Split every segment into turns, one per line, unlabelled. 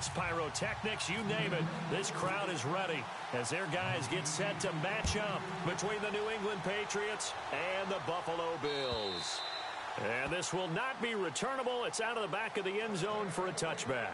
fireworks, pyrotechnics, you name it. This crowd is ready as their guys get set to match up between the New England Patriots and the Buffalo Bills. And this will not be returnable. It's out of the back of the end zone for a touchback.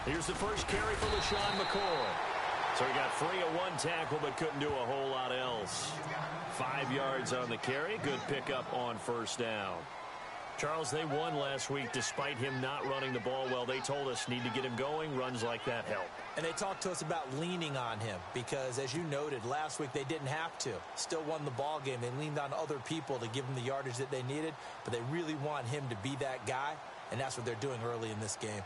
Here's the first carry for LaShawn McCoy. So he got free of one tackle but couldn't do a whole lot else. 5 yards on the carry. Good pickup on first down. Charles, they won last week despite him not running the ball well. They told us need to get him going. Runs like that help.
And they talked to us about leaning on him because, as you noted, last week they didn't have to. Still won the ball game. They leaned on other people to give them the yardage that they needed, but they really want him to be that guy, and that's what they're doing early in this game.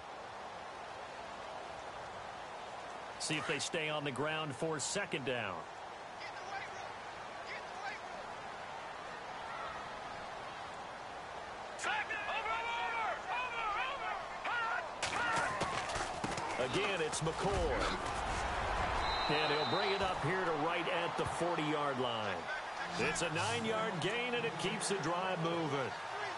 See if they stay on the ground for second down. Again, it's McCoy. And he'll bring it up here to right at the 40-yard line. It's a 9-yard gain, and it keeps the drive moving.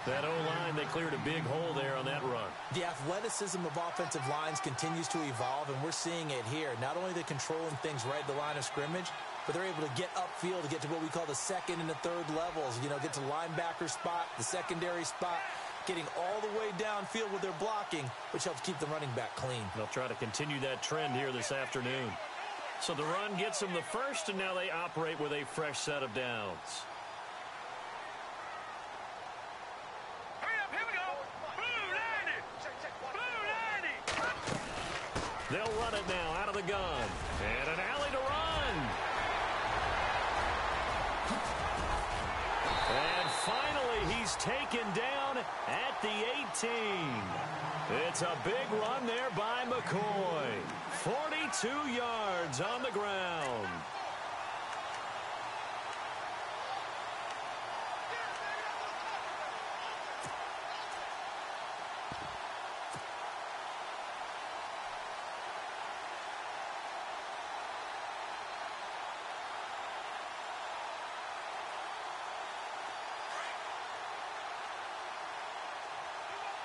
That O-line, they cleared a big hole there on that run.
The athleticism of offensive lines continues to evolve, and we're seeing it here. Not only are they controlling things right at the line of scrimmage, but they're able to get upfield to get to what we call the second and the third levels. You know, get to linebacker spot, the secondary spot, getting all the way downfield with their blocking, which helps keep the running back clean.
They'll try to continue that trend here this afternoon. So the run gets them the first, and now they operate with a fresh set of downs. They'll run it now out of the gun. And an alley to run. And finally, he's taken down at the 18. It's a big run there by McCoy. 42 yards on the ground.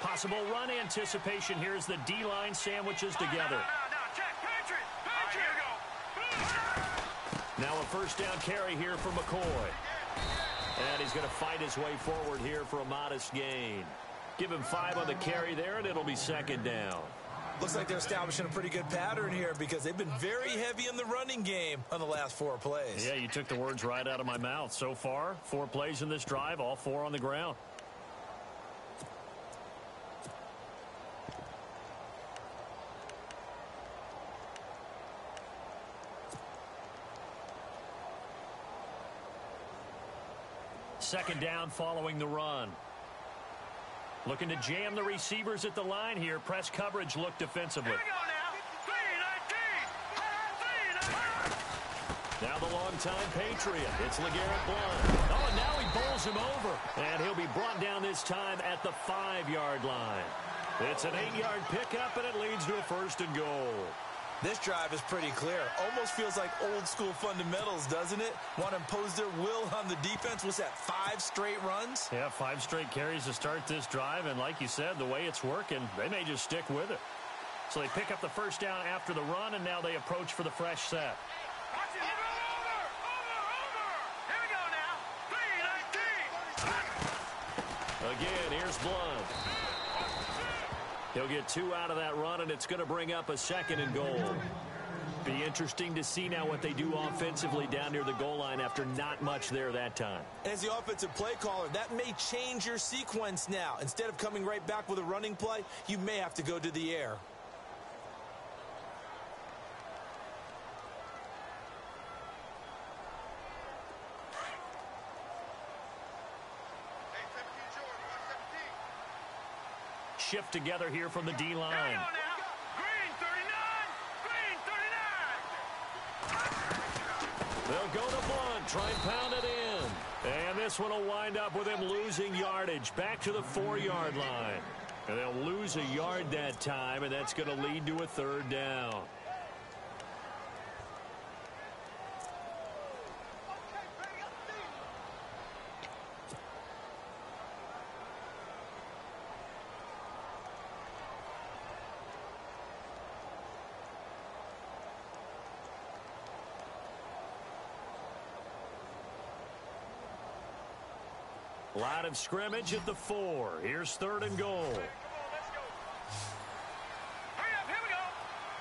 Possible run anticipation here as the D-line sandwiches together. Now a first down carry here for McCoy. And he's going to fight his way forward here for a modest gain. Give him 5 on the carry there, and it'll be second down.
Looks like they're establishing a pretty good pattern here because they've been very heavy in the running game on the last 4 plays.
Yeah, you took the words right out of my mouth. So far, 4 plays in this drive, all 4 on the ground. Second down following the run. Looking to jam the receivers at the line here. Press coverage look defensively. Now the longtime Patriot. It's LeGarrette Blount. Oh, and now he bowls him over. And he'll be brought down this time at the 5-yard line. It's an 8-yard pickup, and it leads to a first and goal.
This drive is pretty clear. Almost feels like old school fundamentals, doesn't it? Want to impose their will on the defense. What's that, 5 straight runs?
Yeah, 5 straight carries to start this drive. And like you said, the way it's working, they may just stick with it. So they pick up the first down after the run, and now they approach for the fresh set. Again, here's Blount. He'll get 2 out of that run, and it's going to bring up a second and goal. Be interesting to see now what they do offensively down near the goal line after not much there that time.
As the offensive play caller, that may change your sequence now. Instead of coming right back with a running play, you may have to go to the air.
shift together here from the D-line. They'll go to Blunt, try and pound it in. And this one will wind up with him losing yardage back to the 4-yard line. And they'll lose a yard that time, and that's going to lead to a 3rd down. Line of scrimmage at the 4. Here's 3rd and goal.
Hurry up, here we go.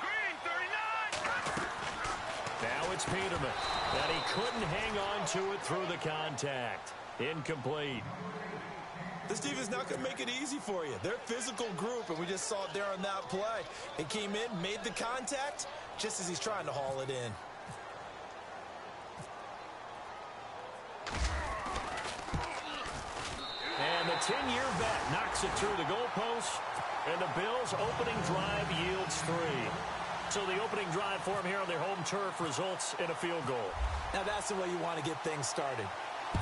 Green 39.
Now it's Peterman. And he couldn't hang on to it through the contact. Incomplete.
This defense is not going to make it easy for you. They're a physical group, and we just saw it there on that play. It came in, made the contact, just as he's trying to haul it in.
And the 10-year vet knocks it through the goalpost, and the Bills' opening drive yields 3. So the opening drive for them here on their home turf results in a field goal.
Now that's the way you want to get things started.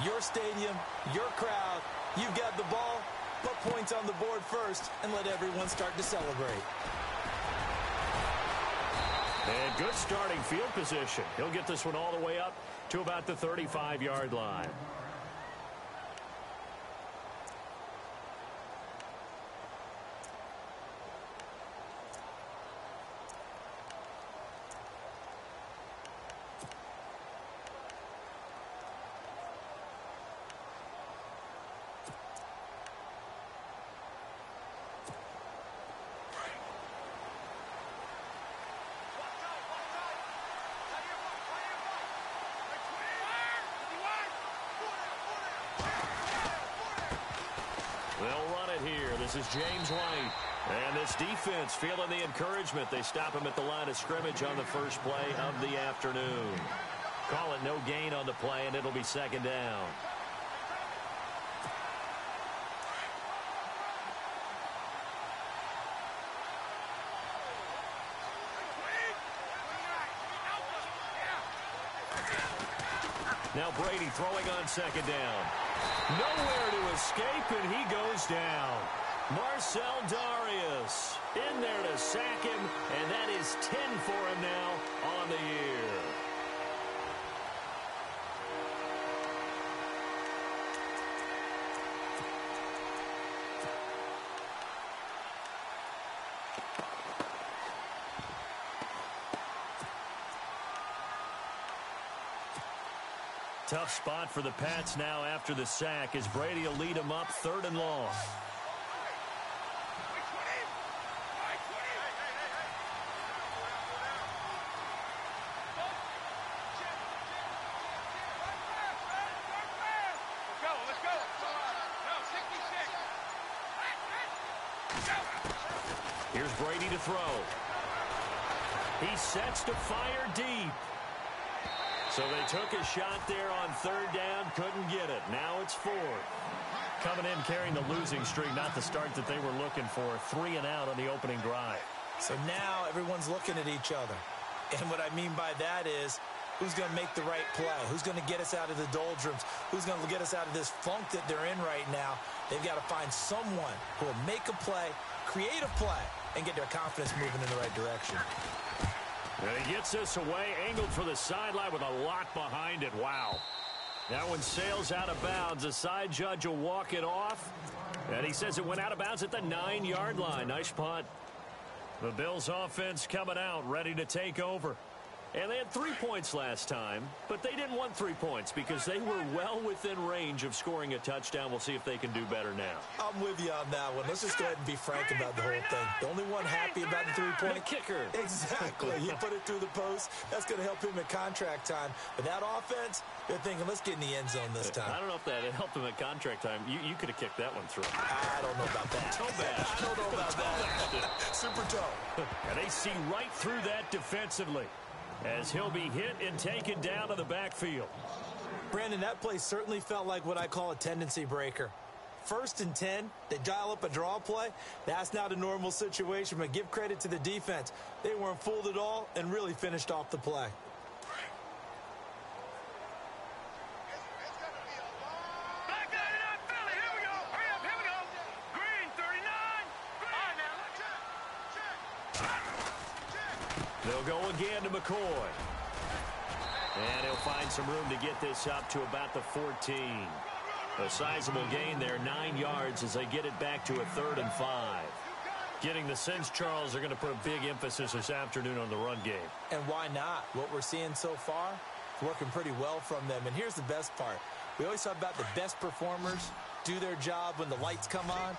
Your stadium, your crowd, you've got the ball, put points on the board first, and let everyone start to celebrate.
And good starting field position. He'll get this one all the way up to about the 35-yard line. They'll run it here. This is James White. And this defense feeling the encouragement. They stop him at the line of scrimmage on the first play of the afternoon. Call it no gain on the play, and it'll be 2nd down. Now Brady throwing on 2nd down. Nowhere to escape, and he goes down. Marcel Darius in there to sack him, and that is 10 for him now on the year. Tough spot for the Pats now after the sack as Brady will lead them up 3rd and long. Here's Brady to throw. He sets to fire deep. So they took a shot there on 3rd down, couldn't get it. Now it's 4th. Coming in carrying the losing streak, not the start that they were looking for. 3 and out on the opening drive.
So now everyone's looking at each other. And what I mean by that is, who's going to make the right play? Who's going to get us out of the doldrums? Who's going to get us out of this funk that they're in right now? They've got to find someone who will make a play, create a play, and get their confidence moving in the right direction.
And he gets this away, angled for the sideline with a lot behind it. Wow. That one sails out of bounds. The side judge will walk it off. And he says it went out of bounds at the 9-yard line. Nice punt. The Bills offense coming out, ready to take over. And they had 3 points last time, but they didn't want 3 points because they were well within range of scoring a touchdown. We'll see if they can do better now.
I'm with you on that one. Let's just go ahead and be frank about the whole thing. The only one happy about the 3-point
kicker.
Exactly. You put it through the post. That's going to help him at contract time. But that offense, they're thinking, let's get in the end zone this time.
I don't know if that helped him at contract time. You could have kicked that one through.
I don't know about that.
Toe bash.
I don't know about that. Super toe.
And they see right through that defensively, as he'll be hit and taken down to the backfield.
Brandon, that play certainly felt like what I call a tendency breaker. 1st and 10, they dial up a draw play. That's not a normal situation, but give credit to the defense. They weren't fooled at all and really finished off the play.
They'll go again to McCoy. And he'll find some room to get this up to about the 14. A sizable gain there, 9 yards as they get it back to a 3rd and 5. Getting the sense, Charles, are going to put a big emphasis this afternoon on the run game.
And why not? What we're seeing so far is working pretty well from them. And here's the best part. We always talk about the best performers do their job when the lights come on.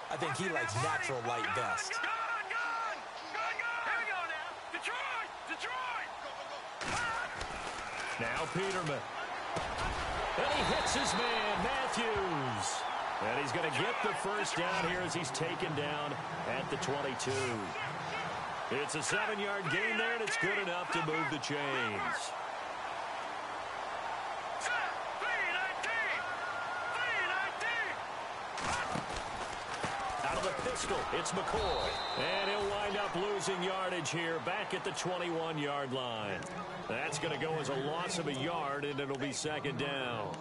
I think he likes natural light best.
Now Peterman. And he hits his man, Matthews. And he's going to get the first down here as he's taken down at the 22. It's a 7-yard gain there, and it's good enough to move the chains. Out of the pistol, it's McCoy. And he'll wind up losing yardage here back at the 21-yard line. That's going to go as a loss of a yard, and it'll be 2nd down.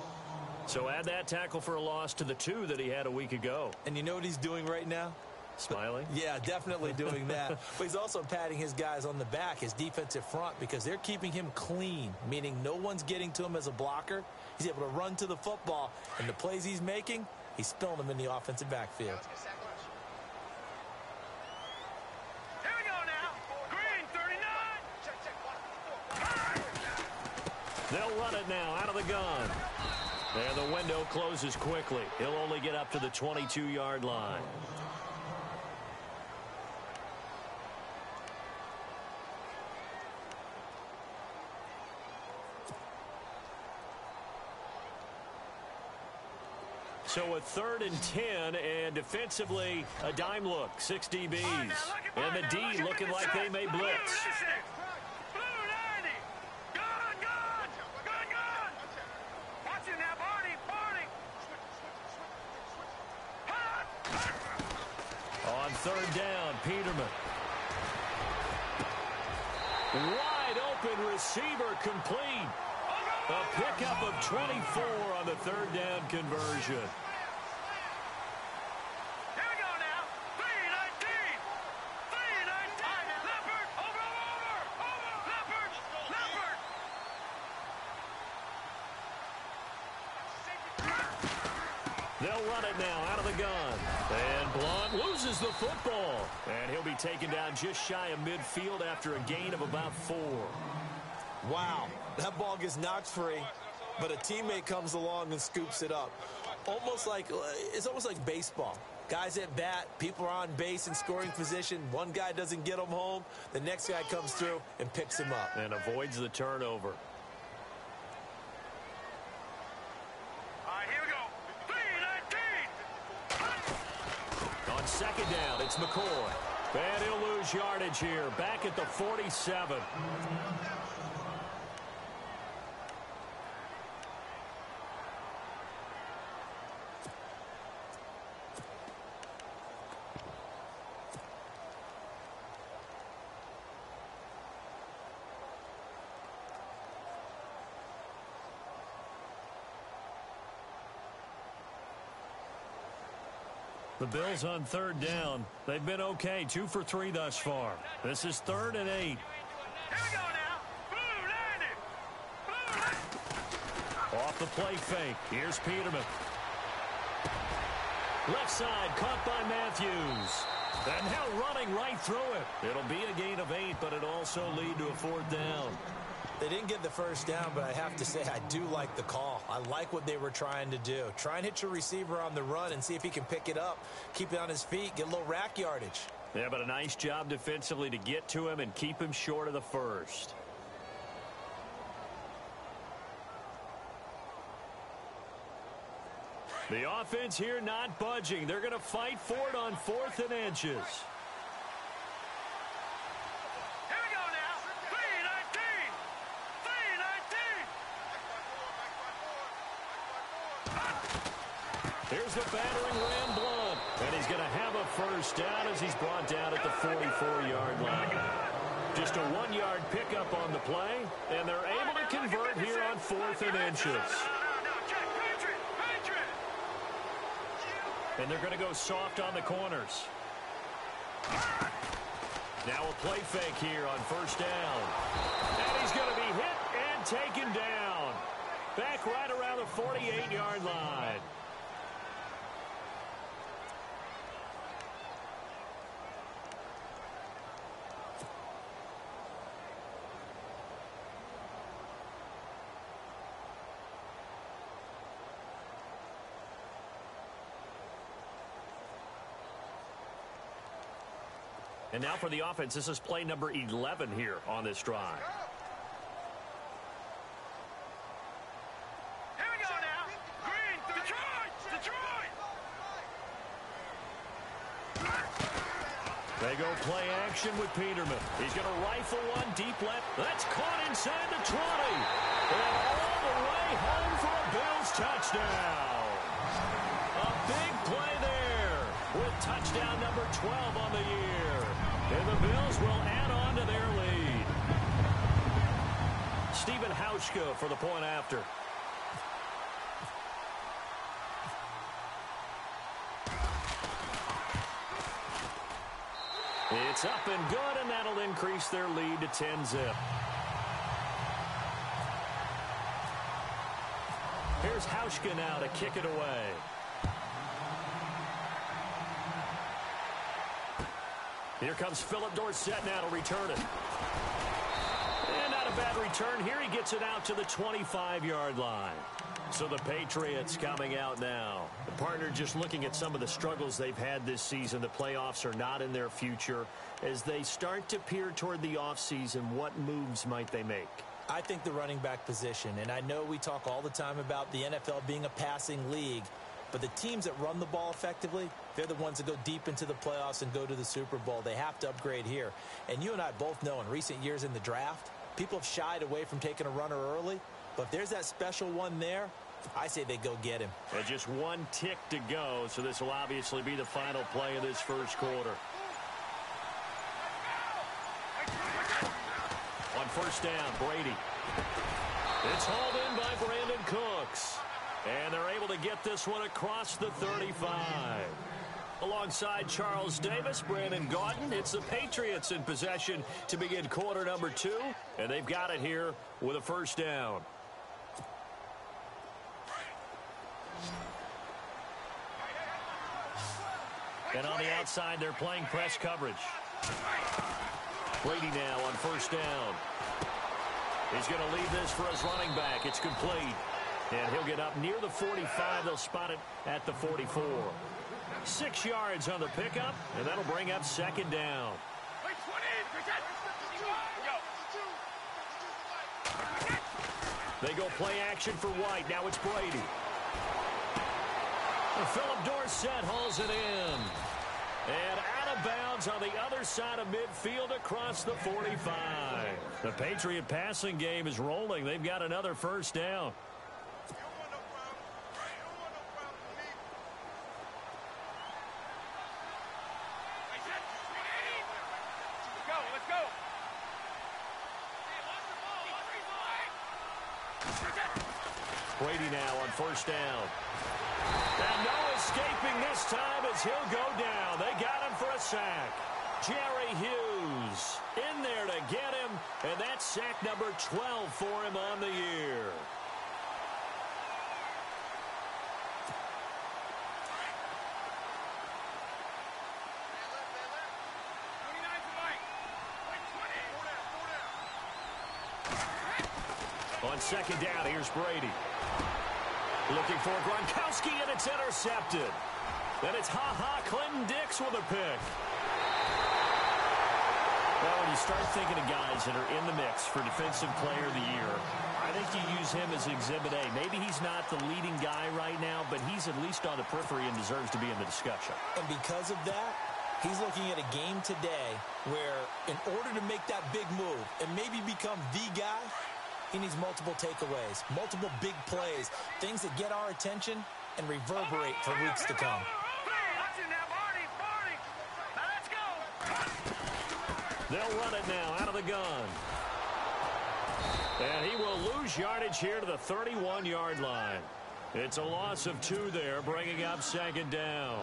So add that tackle for a loss to the 2 that he had a week ago.
And you know what he's doing right now?
Smiling?
Yeah, definitely doing that. But he's also patting his guys on the back, his defensive front, because they're keeping him clean, meaning no one's getting to him as a blocker. He's able to run to the football, and the plays he's making, he's spilling them in the offensive backfield.
They'll run it now out of the gun. And the window closes quickly. He'll only get up to the 22-yard line. So a 3rd and 10, and defensively a dime look, 6 DBs. And the D looking like they may blitz. On 3rd down, Peterman. Wide open receiver complete. A pickup of 24 on the 3rd down conversion.
Here we go now. 3-19. 3-19. Leopard. Over. Leopard.
They'll run it now out of the gun. And Blunt loses the football. And he'll be taken down just shy of midfield after a gain of about 4.
Wow, that ball gets knocked free, but a teammate comes along and scoops it up. It's almost like baseball. Guys at bat, people are on base in scoring position. One guy doesn't get them home. The next guy comes through and picks him up.
And avoids the turnover.
All right, here we go. 3-19.
On 2nd down, it's McCoy. And he'll lose yardage here, back at the 47. The Bills on 3rd down. They've been okay, 2 for 3 thus far. This is 3rd and 8.
Here we go now. Blue landed.
Off the play fake. Here's Peterman. Left side caught by Matthews. And now running right through it. It'll be a gain of 8, but it'll also lead to a 4th down.
They didn't get the first down, but I have to say I do like the call. I like what they were trying to do. Try and hit your receiver on the run and see if he can pick it up, keep it on his feet, get a little rack yardage.
Yeah, but a nice job defensively to get to him and keep him short of the first. The offense here not budging. They're going to fight for it on 4th and inches. Here's the battering ram Blunt. And he's going to have a first down as he's brought down at the 44-yard line. Just a 1-yard pickup on the play, and they're able to convert here on 4th and inches. And they're going to go soft on the corners. Now a play fake here on first down. And he's going to be hit and taken down. Back right around the 48-yard line. And now for the offense, this is play number 11 here on this drive.
Here we go now. Green, Detroit, Detroit.
They go play action with Peterman. He's going to rifle one deep left. That's caught inside the 20. And all the way home for a Bills touchdown. A big play there with touchdown number 12 on the year. And the Bills will add on to their lead. Stephen Hauschka for the point after. It's up and good, and that'll increase their lead to 10-zip. Here's Hauschka now to kick it away. Here comes Philip Dorsett now to return it. And not a bad return here. He gets it out to the 25-yard line. So the Patriots coming out now. The partner just looking at some of the struggles they've had this season. The playoffs are not in their future. As they start to peer toward the offseason, what moves might they make?
I think the running back position, and I know we talk all the time about the NFL being a passing league, but the teams that run the ball effectively, they're the ones that go deep into the playoffs and go to the Super Bowl. They have to upgrade here. And you and I both know in recent years in the draft, people have shied away from taking a runner early. But if there's that special one there, I say they go get him.
And just one tick to go, so this will obviously be the final play of this first quarter. On first down, Brady. It's hauled in by Brandon Cooks. And they're able to get this one across the 35. Alongside Charles Davis, Brandon Gaudin, it's the Patriots in possession to begin quarter number 2. And they've got it here with a first down. And on the outside, they're playing press coverage. Brady now on first down. He's going to leave this for his running back. It's complete. And he'll get up near the 45. They'll spot it at the 44. 6 yards on the pickup, and that'll bring up second down. They go play action for White. Now it's Brady. And Philip Dorsett hauls it in. And out of bounds on the other side of midfield across the 45. The Patriot passing game is rolling. They've got another first down. Brady now on first down. And no escaping this time as he'll go down. They got him for a sack. Jerry Hughes in there to get him, and that's sack number 12 for him on the year. On second down, here's Brady. Looking for Gronkowski, and it's intercepted. Then it's Clinton Dix with a pick. Well, when you start thinking of guys that are in the mix for Defensive Player of the Year, I think you use him as Exhibit A. Maybe he's not the leading guy right now, but he's at least on the periphery and deserves to be in the discussion.
And because of that, he's looking at a game today where in order to make that big move and maybe become the guy, he needs multiple takeaways, multiple big plays, things that get our attention and reverberate for weeks to come.
They'll run it now out of the gun. And he will lose yardage here to the 31-yard line. It's a loss of 2 there, bringing up second down.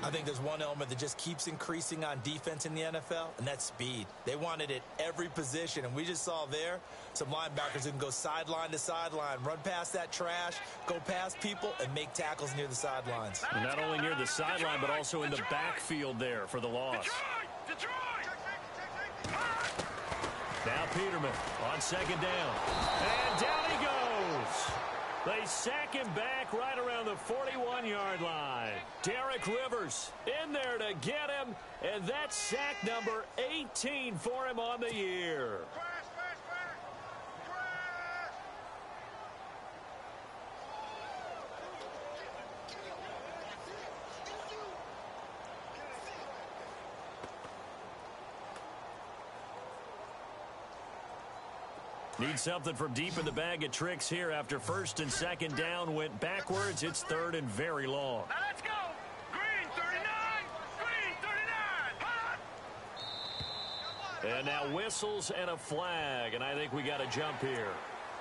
I think there's one element that just keeps increasing on defense in the NFL, and that's speed. They want it at every position, and we just saw there some linebackers who can go sideline to sideline, run past that trash, go past people, and make tackles near the sidelines.
And not only near the sideline, but also in the backfield there for the loss. Now Peterman on second down. And down he goes. They sack him back right around the 41-yard line. Derek Rivers in there to get him, and that's sack number 18 for him on the year. Need something from deep in the bag of tricks here after first and second down went backwards. It's third and very long.
Now let's go. Green 39. Green 39.
And now whistles and a flag, and I think we got a jump here.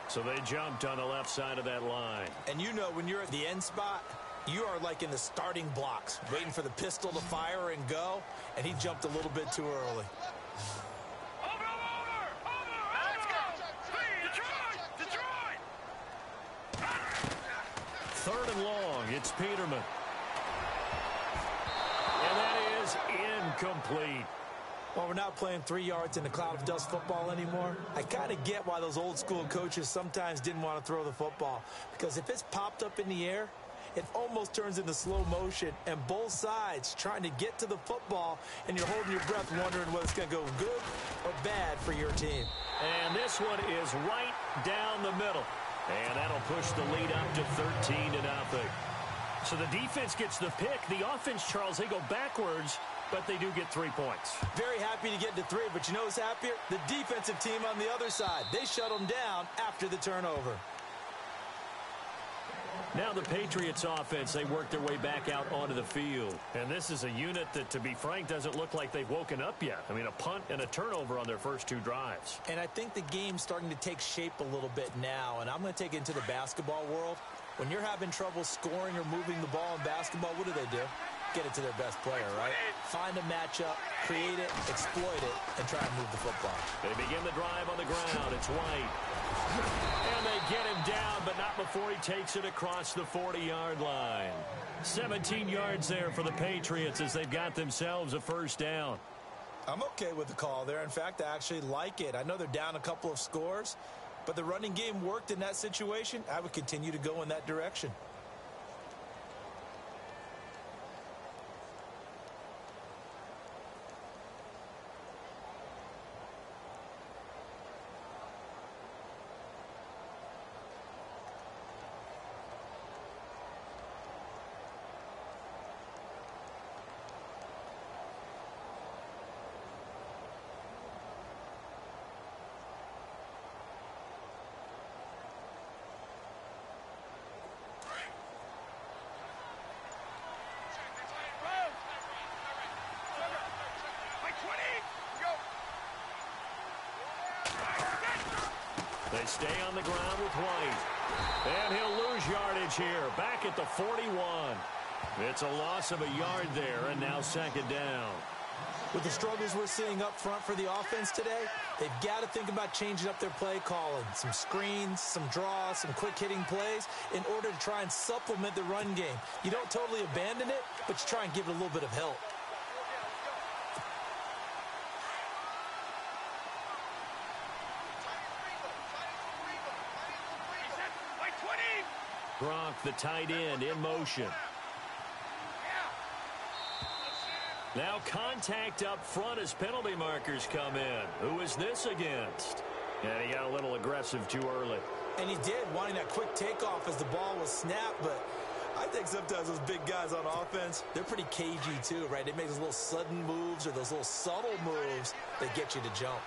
So they jumped on the left side of that line.
And you know when you're at the end spot, you are like in the starting blocks, waiting for the pistol to fire and go, and he jumped a little bit too early.
Third and long, it's Peterman. And that is incomplete.
Well, we're not playing 3 yards in a cloud of dust football anymore. I kind of get why those old school coaches sometimes didn't want to throw the football. Because if it's popped up in the air, it almost turns into slow motion. And both sides trying to get to the football, and you're holding your breath wondering whether it's going to go good or bad for your team.
And this one is right down the middle. And that'll push the lead up to 13-0. So the defense gets the pick. The offense, Charles, they go backwards, but they do get 3 points.
Very happy to get to 3, but you know who's happier? The defensive team on the other side. They shut them down after the turnover.
Now the Patriots offense, they work their way back out onto the field. And this is a unit that, to be frank, doesn't look like they've woken up yet. I mean, a punt and a turnover on their first 2 drives.
And I think the game's starting to take shape a little bit now, and I'm going to take it into the basketball world. When you're having trouble scoring or moving the ball in basketball, what do? Get it to their best player, right? Find a matchup, create it, exploit it, and try and move the football.
They begin the drive on the ground. It's White. And they get him down, but not before he takes it across the 40-yard line. 17 yards there for the Patriots as they've got themselves a first down.
I'm okay with the call there. In fact, I actually like it. I know they're down a couple of scores, but the running game worked in that situation. I would continue to go in that direction.
They stay on the ground with White. And he'll lose yardage here, back at the 41. It's a loss of a yard there, and now second down.
With the struggles we're seeing up front for the offense today, they've got to think about changing up their play calling. Some screens, some draws, some quick-hitting plays in order to try and supplement the run game. You don't totally abandon it, but you try and give it a little bit of help.
Gronk, the tight end, in motion. Now contact up front as penalty markers come in. Who is this against? And he got a little aggressive too early.
And he did, wanting that quick takeoff as the ball was snapped, but I think sometimes those big guys on offense, they're pretty cagey too, right? They make those little sudden moves or those little subtle moves that get you to jump.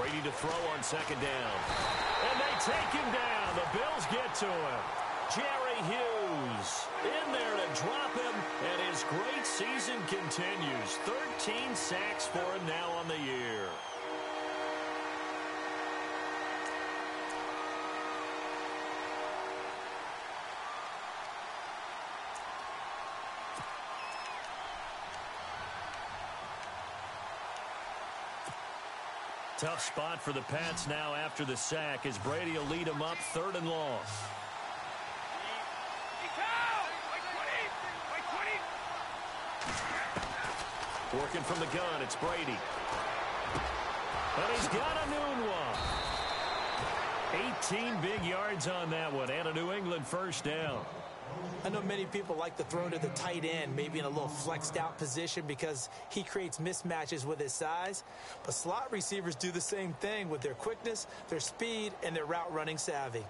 Brady to throw on second down. And they take him down. The Bills get to him. Jerry Hughes in there to drop him, and his great season continues. 13 sacks for him now on the year. Tough spot for the Pats now after the sack as Brady will lead them up 3rd and long. Working from the gun, it's Brady. And he's got a new one. 18 big yards on that one, and a New England first down.
I know many people like to throw to the tight end, maybe in a little flexed out position because he creates mismatches with his size. But slot receivers do the same thing with their quickness, their speed, and their route running savvy.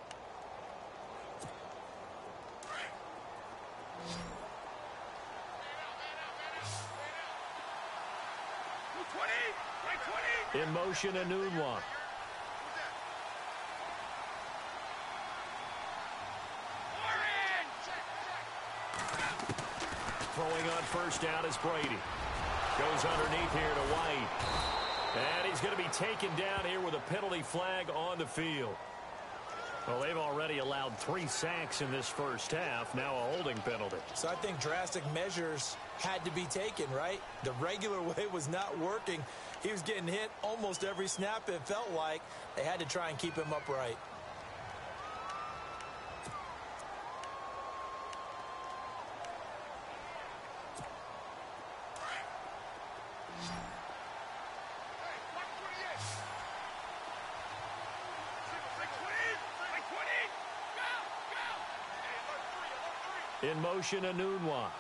In motion, a new one. Throwing on first down is Brady. Goes underneath here to White. And he's going to be taken down here with a penalty flag on the field. Well, they've already allowed 3 sacks in this first half. Now a holding penalty.
So I think drastic measures had to be taken, right? The regular way was not working. He was getting hit almost every snap, it felt like. They had to try and keep him upright.
In motion, a new one.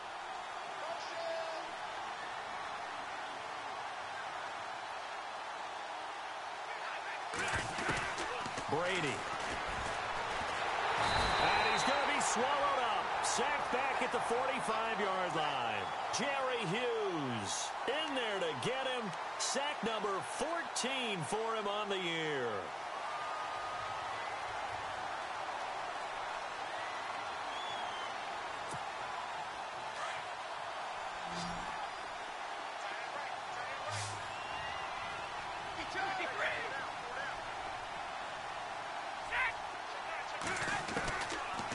Brady. And he's going to be swallowed up. Sacked back at the 45-yard line. Jerry Hughes in there to get him. Sack number 14 for him on the year.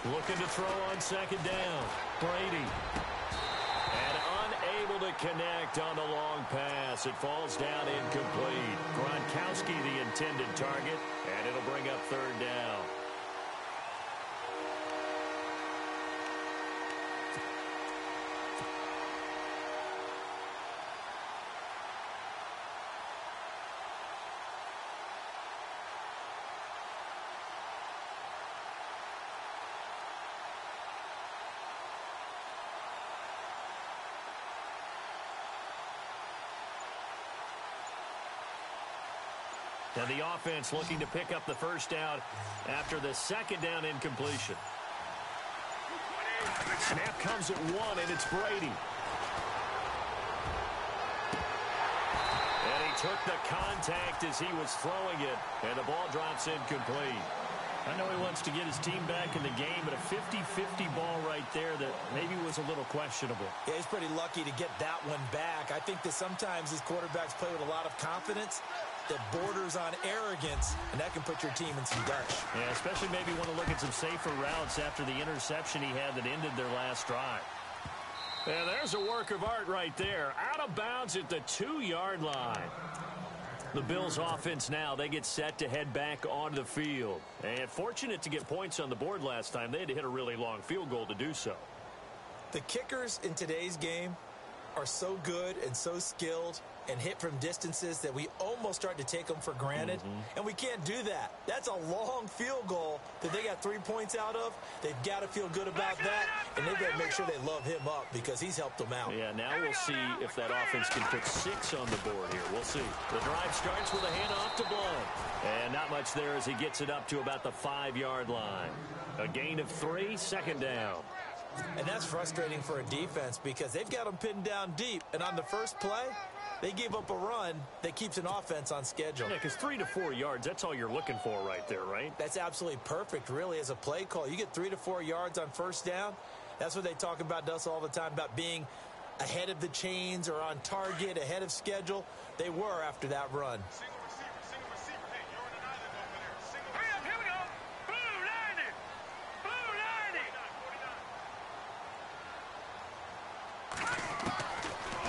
Looking to throw on second down. Brady. And unable to connect on the long pass. It falls down incomplete. Gronkowski the intended target, and it'll bring up 3rd down. And the offense looking to pick up the first down after the second down incompletion. Snap comes at 1, and it's Brady. And he took the contact as he was throwing it, and the ball drops incomplete. I know he wants to get his team back in the game, but a 50-50 ball right there that maybe was a little questionable.
Yeah, he's pretty lucky to get that one back. I think that sometimes these quarterbacks play with a lot of confidence that borders on arrogance, and that can put your team in some dutch.
Yeah, especially maybe want to look at some safer routes after the interception he had that ended their last drive. Yeah, there's a work of art right there. Out of bounds at the 2-yard line. The Bills offense now, they get set to head back onto the field. And fortunate to get points on the board last time. They had to hit a really long field goal to do so.
The kickers in today's game are so good and so skilled and hit from distances that we almost start to take them for granted. And we can't do that. That's a long field goal that they got 3 points out of. They've got to feel good about that, and they've got to make sure they love him up because he's helped them out.
Yeah, now we'll see if that offense can put 6 on the board here. We'll see. The drive starts with a handoff to Blount. And not much there as he gets it up to about the 5-yard line. A gain of 3, second down.
And that's frustrating for a defense because they've got them pinned down deep. And on the first play, They gave up a run that keeps an offense on schedule.
Yeah, because 3 to 4 yards, that's all you're looking for right there, right?
That's absolutely perfect, really, as a play call. You get 3 to 4 yards on first down. That's what they talk about us all the time, about being ahead of the chains or on target, ahead of schedule. They were after that run.
Single receiver. Hey, you're in an island over there. Hurry up, here we go. Blue 90. Blue 90.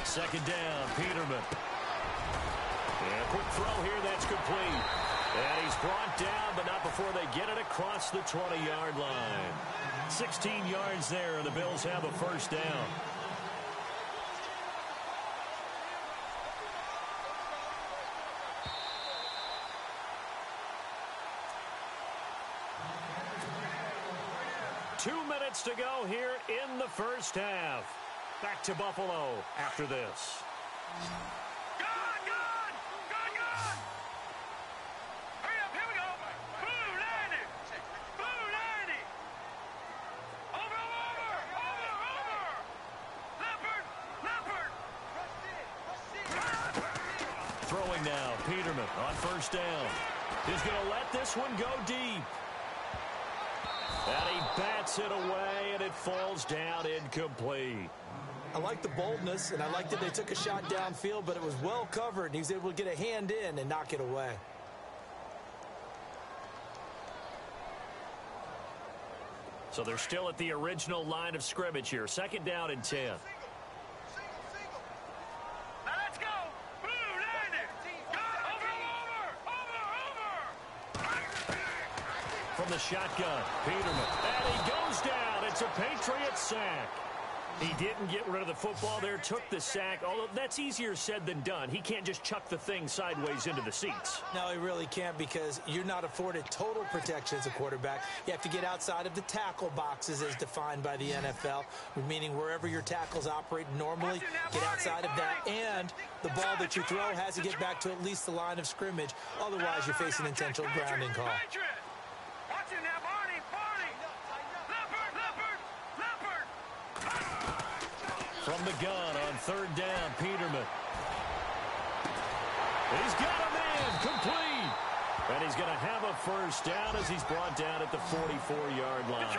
Second down, Peterman. And a quick throw here, that's complete. And he's brought down, but not before they get it across the 20-yard line. 16 yards there, and the Bills have a first down. Two minutes to go here in the first half. Back to Buffalo after this.
Gone! Hurry up, here we go. Blue 90. Blue 90. Over. Leopard.
Throwing now, Peterman on first down. He's going to let this one go deep. And he bats it away, and it falls down incomplete.
I like the boldness, and I like that they took a shot downfield, but it was well covered, and he was able to get a hand in and knock it away.
So they're still at the original line of scrimmage here. Second down and 10.
Now let's go. Blue 90. Over.
From the shotgun, Peterman. And he goes down. It's a Patriot sack. He didn't get rid of the football there, took the sack. Although that's easier said than done. He can't just chuck the thing sideways into the seats.
No, he really can't, because you're not afforded total protection as a quarterback. You have to get outside of the tackle boxes as defined by the NFL, meaning wherever your tackles operate normally, get outside of that. And the ball that you throw has to get back to at least the line of scrimmage. Otherwise, you're facing an intentional grounding call.
Watching now, Barney.
From the gun on third down, Peterman. He's got him in, complete. And he's going to have a first down as he's brought down at the 44-yard line.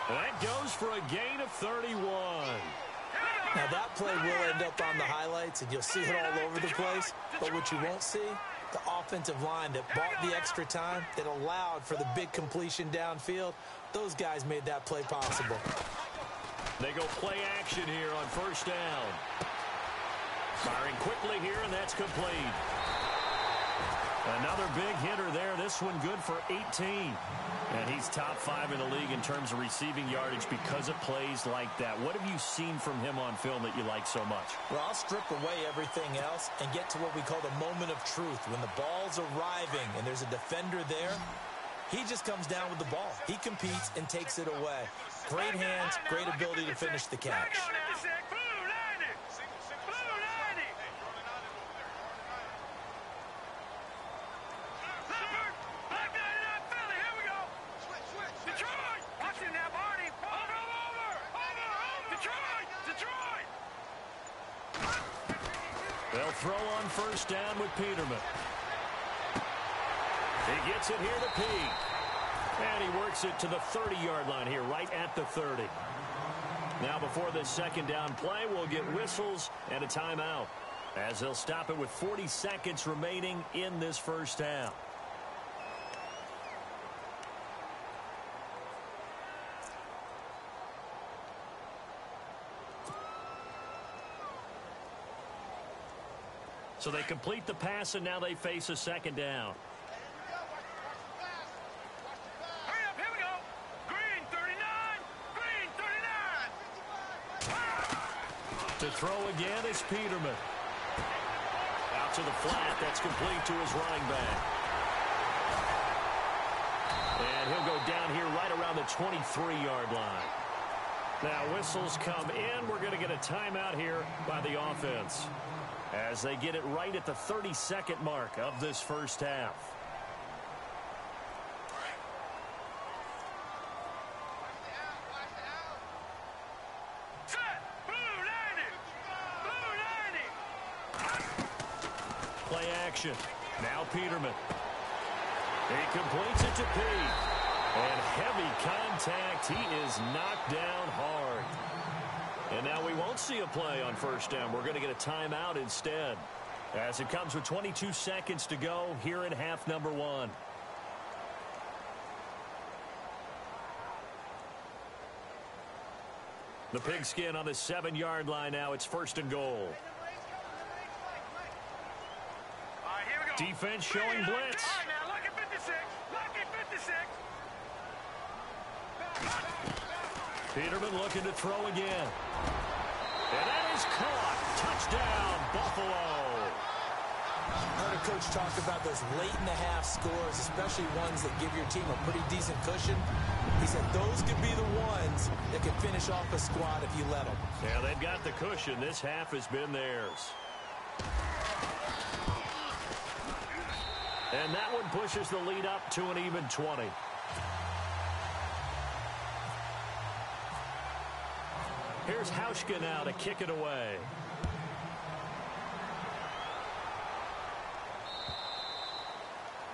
And that goes for a gain of 31.
Now, that play will end up on the highlights, and you'll see it all over the place. But what you won't see, the offensive line that bought the extra time, that allowed for the big completion downfield, those guys made that play possible.
They go play action here on first down. Firing quickly here, and that's complete. Another big hitter there. This one good for 18. And he's top 5 in the league in terms of receiving yardage because of plays like that. What have you seen from him on film that you like so much?
Well, I'll strip away everything else and get to what we call the moment of truth. When the ball's arriving and there's a defender there, he just comes down with the ball. He competes and takes it away. Great hands, great ability to finish the catch.
They'll throw on first down with Peterman. He gets it here to Peak. And he works it to the 30-yard line here, right at the 30. Now, before this second down play, we'll get whistles and a timeout, as they'll stop it with 40 seconds remaining in this first half. So they complete the pass, and now they face a second down.
Hurry up, here we go. Green 39. Green 39.
To throw again is Peterman. Out to the flat. That's complete to his running back. And he'll go down here right around the 23-yard line. Now whistles come in. We're going to get a timeout here by the offense, as they get it right at the 32nd mark of this first half.
Set. Blue 90. Blue 90.
play action. Now Peterman. He completes it to Pete. And heavy contact. He is knocked down hard. And now we won't see a play on first down. We're going to get a timeout instead, as it comes with 22 seconds to go here in half number 1. The pigskin on the 7-yard line now. It's first and goal. Defense showing blitz.
All right, now, look at 56. Look at 56.
Peterman looking to throw again. And that is caught. Touchdown, Buffalo.
I heard a coach talk about those late-in-the-half scores, especially ones that give your team a pretty decent cushion. He said those could be the ones that can finish off a squad if you let them.
Yeah, they've got the cushion. This half has been theirs. And that one pushes the lead up to an even 20. Here's Hauschka now to kick it away.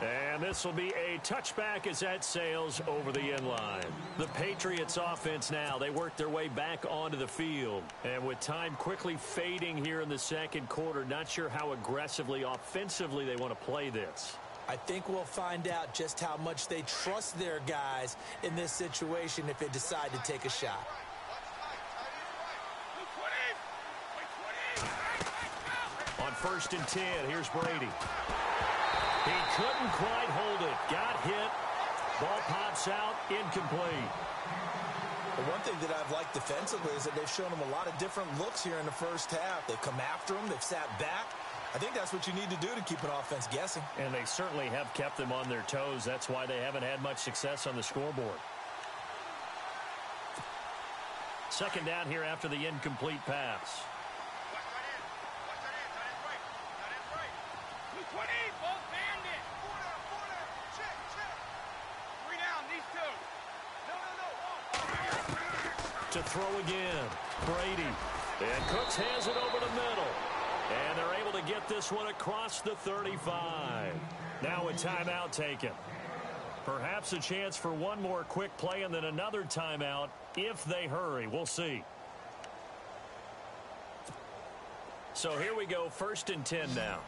And this will be a touchback as that sails over the end line. The Patriots offense now, they work their way back onto the field. And with time quickly fading here in the second quarter, not sure how aggressively, offensively they want to play this.
I think we'll find out just how much they trust their guys in this situation if they decide to take a shot.
On first and 10, here's Brady. He couldn't quite hold it. Got hit. Ball pops out. Incomplete.
Well, one thing that I've liked defensively is that they've shown them a lot of different looks here in the first half. They've come after them. They've sat back. I think that's what you need to do to keep an offense guessing.
And they certainly have kept them on their toes. That's why they haven't had much success on the scoreboard. Second down here after the incomplete pass. To throw again, Brady. And Cooks has it over the middle. And they're able to get this one across the 35. Now a timeout taken. Perhaps a chance for one more quick play and then another timeout if they hurry. We'll see. So here we go, first and 10 now.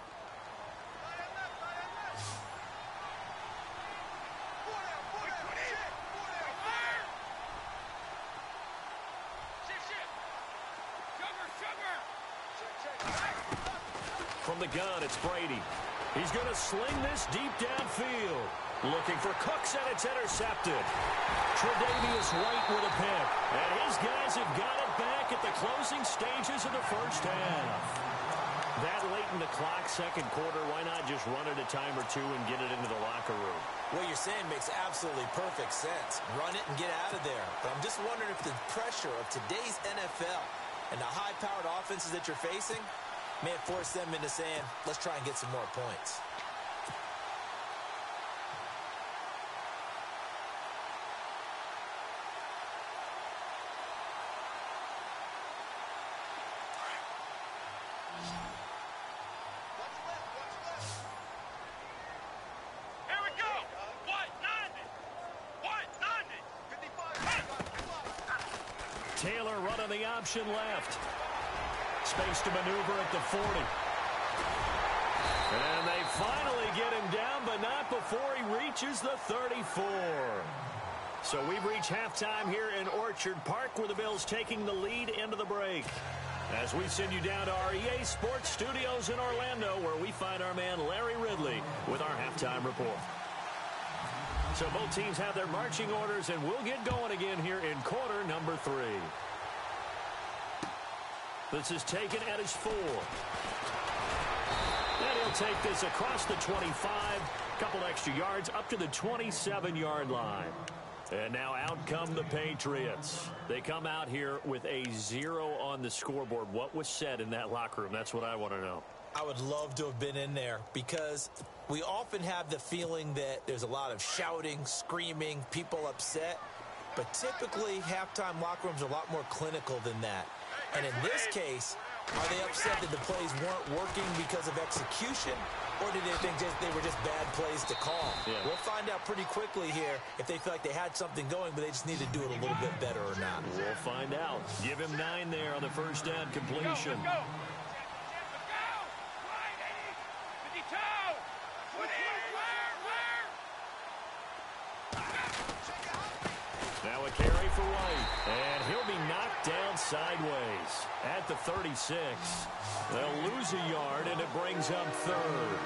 From the gun, it's Brady. He's going to sling this deep downfield. Looking for Cooks, and it's intercepted. Tre'Davious White with a pick. And his guys have got it back at the closing stages of the first half. That late in the clock, second quarter, why not just run it a time or two and get it into the locker room?
What you're saying makes absolutely perfect sense. Run it and get out of there. But I'm just wondering if the pressure of today's NFL and the high-powered offenses that you're facing may have forced them into saying, let's try and get some more points.
Here we go. What? 90.
Taylor running the option left. Space to maneuver at the 40. And they finally get him down, but not before he reaches the 34. So we've reached halftime here in Orchard Park, where the Bills taking the lead into the break. As we send you down to our EA Sports Studios in Orlando, where we find our man Larry Ridley with our halftime report. So both teams have their marching orders, and we'll get going again here in quarter number 3. This is taken at his 4. And he'll take this across the 25. Couple extra yards up to the 27-yard line. And now out come the Patriots. They come out here with a 0 on the scoreboard. What was said in that locker room? That's what I want to know.
I would love to have been in there because we often have the feeling that there's a lot of shouting, screaming, people upset. But typically, halftime locker rooms are a lot more clinical than that. And in this case, are they upset that the plays weren't working because of execution? Or did they think they were just bad plays to call?
Yeah.
We'll find out pretty quickly here if they feel like they had something going, but they just need to do it a little bit better or not.
We'll find out. Give him 9 there on the first down completion.
Let's go. Right, 52.
Now a carry for White, and he'll be knocked down sideways at the 36. They'll lose a yard, and it brings up third.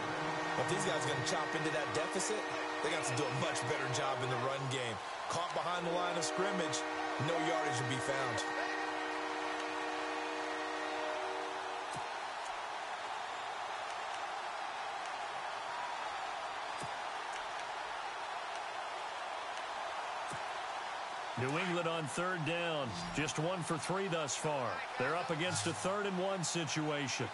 If these guys are going to chop into that deficit, they got to do a much better job in the run game. Caught behind the line of scrimmage, no yardage to be found.
New England on third down. Just 1 for 3 thus far. They're up against a 3rd-and-1 situation.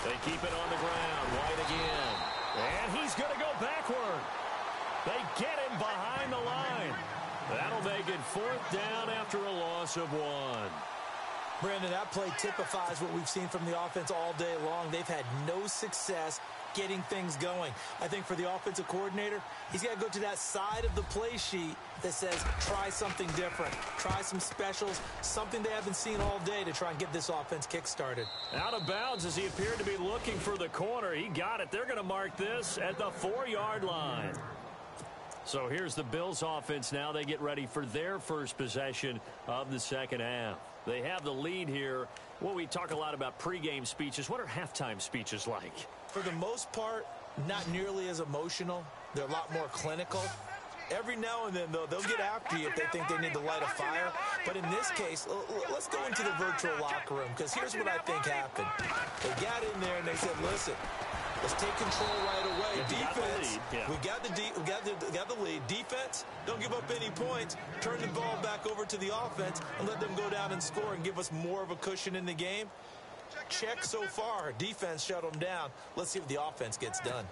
They keep it on the ground. White again. And he's going to go backward. They get him behind the line. That'll make it 4th down after a loss of 1.
Brandon, that play typifies what we've seen from the offense all day long. They've had no success getting things going. I think for the offensive coordinator, he's got to go to that side of the play sheet that says try something different, try some specials, something they haven't seen all day to try and get this offense kick-started.
Out of bounds as he appeared to be looking for the corner. He got it. They're going to mark this at the 4-yard line. So here's the Bills offense now. They get ready for their first possession of the second half. They have the lead here. Well, we talk a lot about pregame speeches. What are halftime speeches like?
For the most part, not nearly as emotional. They're a lot more clinical. Every now and then, though, they'll get after you if they think they need to light a fire. But in this case, let's go into the virtual locker room, because here's what I think happened. They got in there and they said, listen, let's take control right away. Defense, we got the lead. Defense, don't give up any points. Turn the ball back over to the offense and let them go down and score and give us more of a cushion in the game. Check so far. Defense shut them down. Let's see if the offense gets done.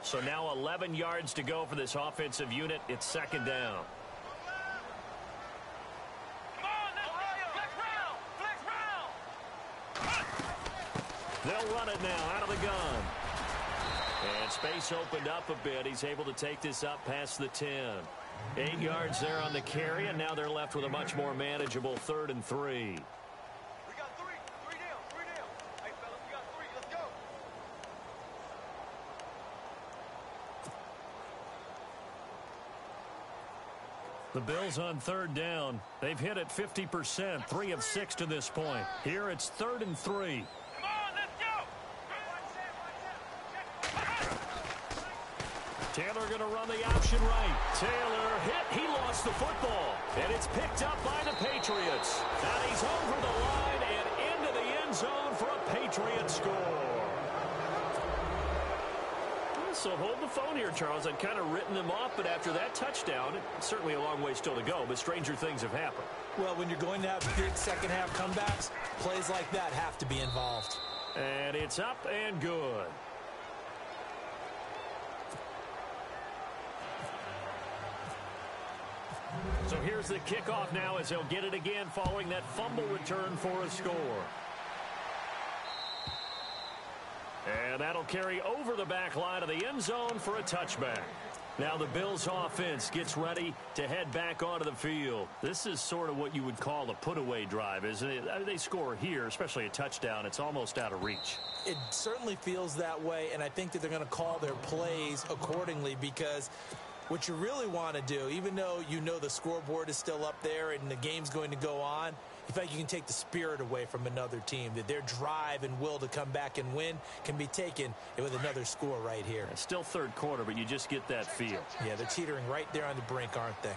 So now 11 yards to go for this offensive unit. It's second down. They'll run it now out of the gun. And space opened up a bit. He's able to take this up past the 10. 8 yards there on the carry, and now they're left with a much more manageable 3rd and 3.
We got 3 down. Hey, fellas, we got 3. Let's go.
The Bills on 3rd down. They've hit it 50%, 3 of 6 to this point. Here it's 3rd and 3. Taylor going to run the option right. Taylor hit. He lost the football. And it's picked up by the Patriots. And he's over the line and into the end zone for a Patriot score. So hold the phone here, Charles. I'd kind of written them off, but after that touchdown, it's certainly a long way still to go, but stranger things have happened.
Well, when you're going to have big second-half comebacks, plays like that have to be involved.
And it's up and good. So here's the kickoff now as they'll get it again following that fumble return for a score. And that'll carry over the back line of the end zone for a touchback. Now the Bills offense gets ready to head back onto the field. This is sort of what you would call a put-away drive, isn't it? I mean, they score here, especially a touchdown. It's almost out of reach.
It certainly feels that way, and I think that they're going to call their plays accordingly, because what you really want to do, even though you know the scoreboard is still up there and the game's going to go on, in fact, you can take the spirit away from another team, that their drive and will to come back and win can be taken with another score right here.
It's still third quarter, but you just get that feel.
Yeah, they're teetering right there on the brink, aren't they?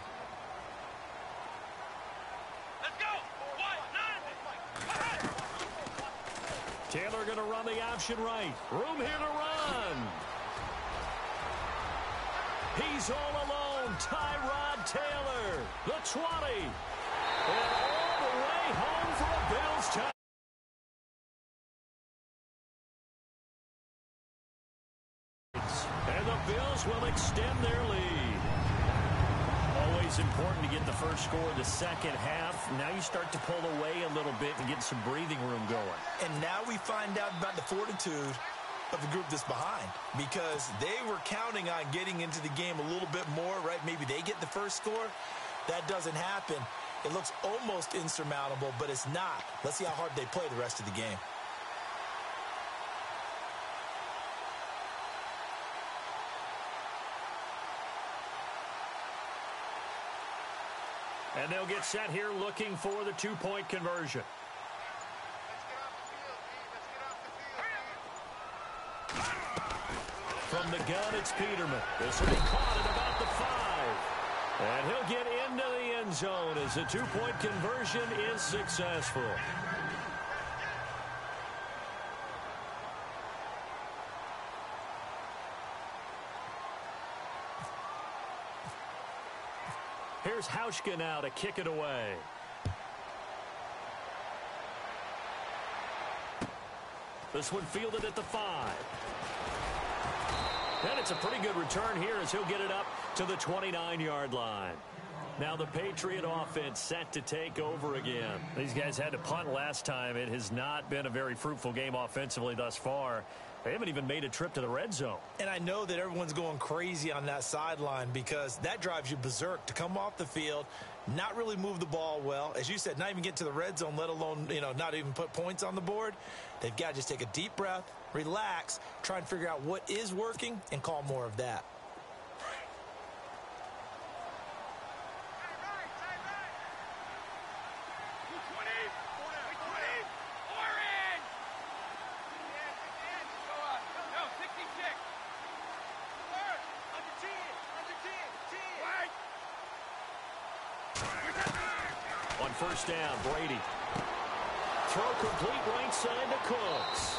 Let's go.
Taylor going to run the option right. Room here to run. He's all alone. Tyrod Taylor, the 20. And all the way home for a Bills touchdown. And the Bills will extend their lead. always important to get the first score of the second half. Now you start to pull away a little bit and get some breathing room going.
And now we find out about the fortitude of the group that's behind, because they were counting on getting into the game a little bit more, right? Maybe they get the first score. That doesn't happen. It looks almost insurmountable, but it's not. Let's see how hard they play the rest of the game.
And they'll get set here looking for the two-point conversion. From the gun, it's Peterman. This will be caught at about the 5. And he'll get into the end zone as the two-point conversion is successful. Here's Hauschka now to kick it away. This one fielded at the 5. And it's a pretty good return here as he'll get it up to the 29-yard line. Now the Patriot offense set to take over again. These guys had to punt last time. It has not been a very fruitful game offensively thus far. They haven't even made a trip to the red zone.
And I know that everyone's going crazy on that sideline because that drives you berserk to come off the field, not really move the ball well. As you said, not even get to the red zone, let alone, not even put points on the board. They've got to just take a deep breath, relax, try and figure out what is working and call more of that.
First down, Brady. Throw complete right side to Cooks.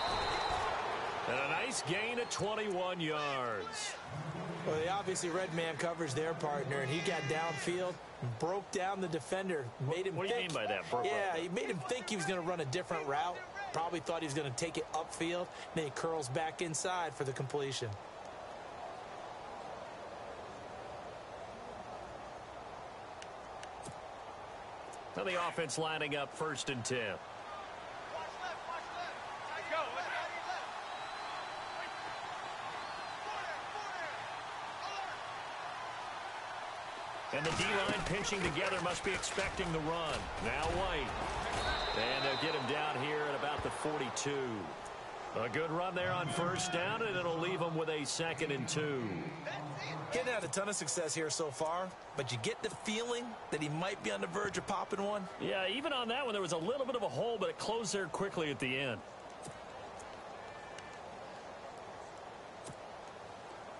And a nice gain of 21 yards.
Well, they obviously red man coverage their partner, and he got downfield, broke down the defender, made him
What do you mean by that?
He made him think he was going to run a different route. Probably thought he was going to take it upfield. Then he curls back inside for the completion.
Now the offense lining up 1st and 10. And the D-line pinching together, must be expecting the run. Now White. And they'll get him down here at about the 42. A good run there on 1st down, and it'll leave him with a 2nd and 2.
Getting had a ton of success here so far, but you get the feeling that he might be on the verge of popping one.
Yeah, even on that one, there was a little bit of a hole, but it closed there quickly at the end.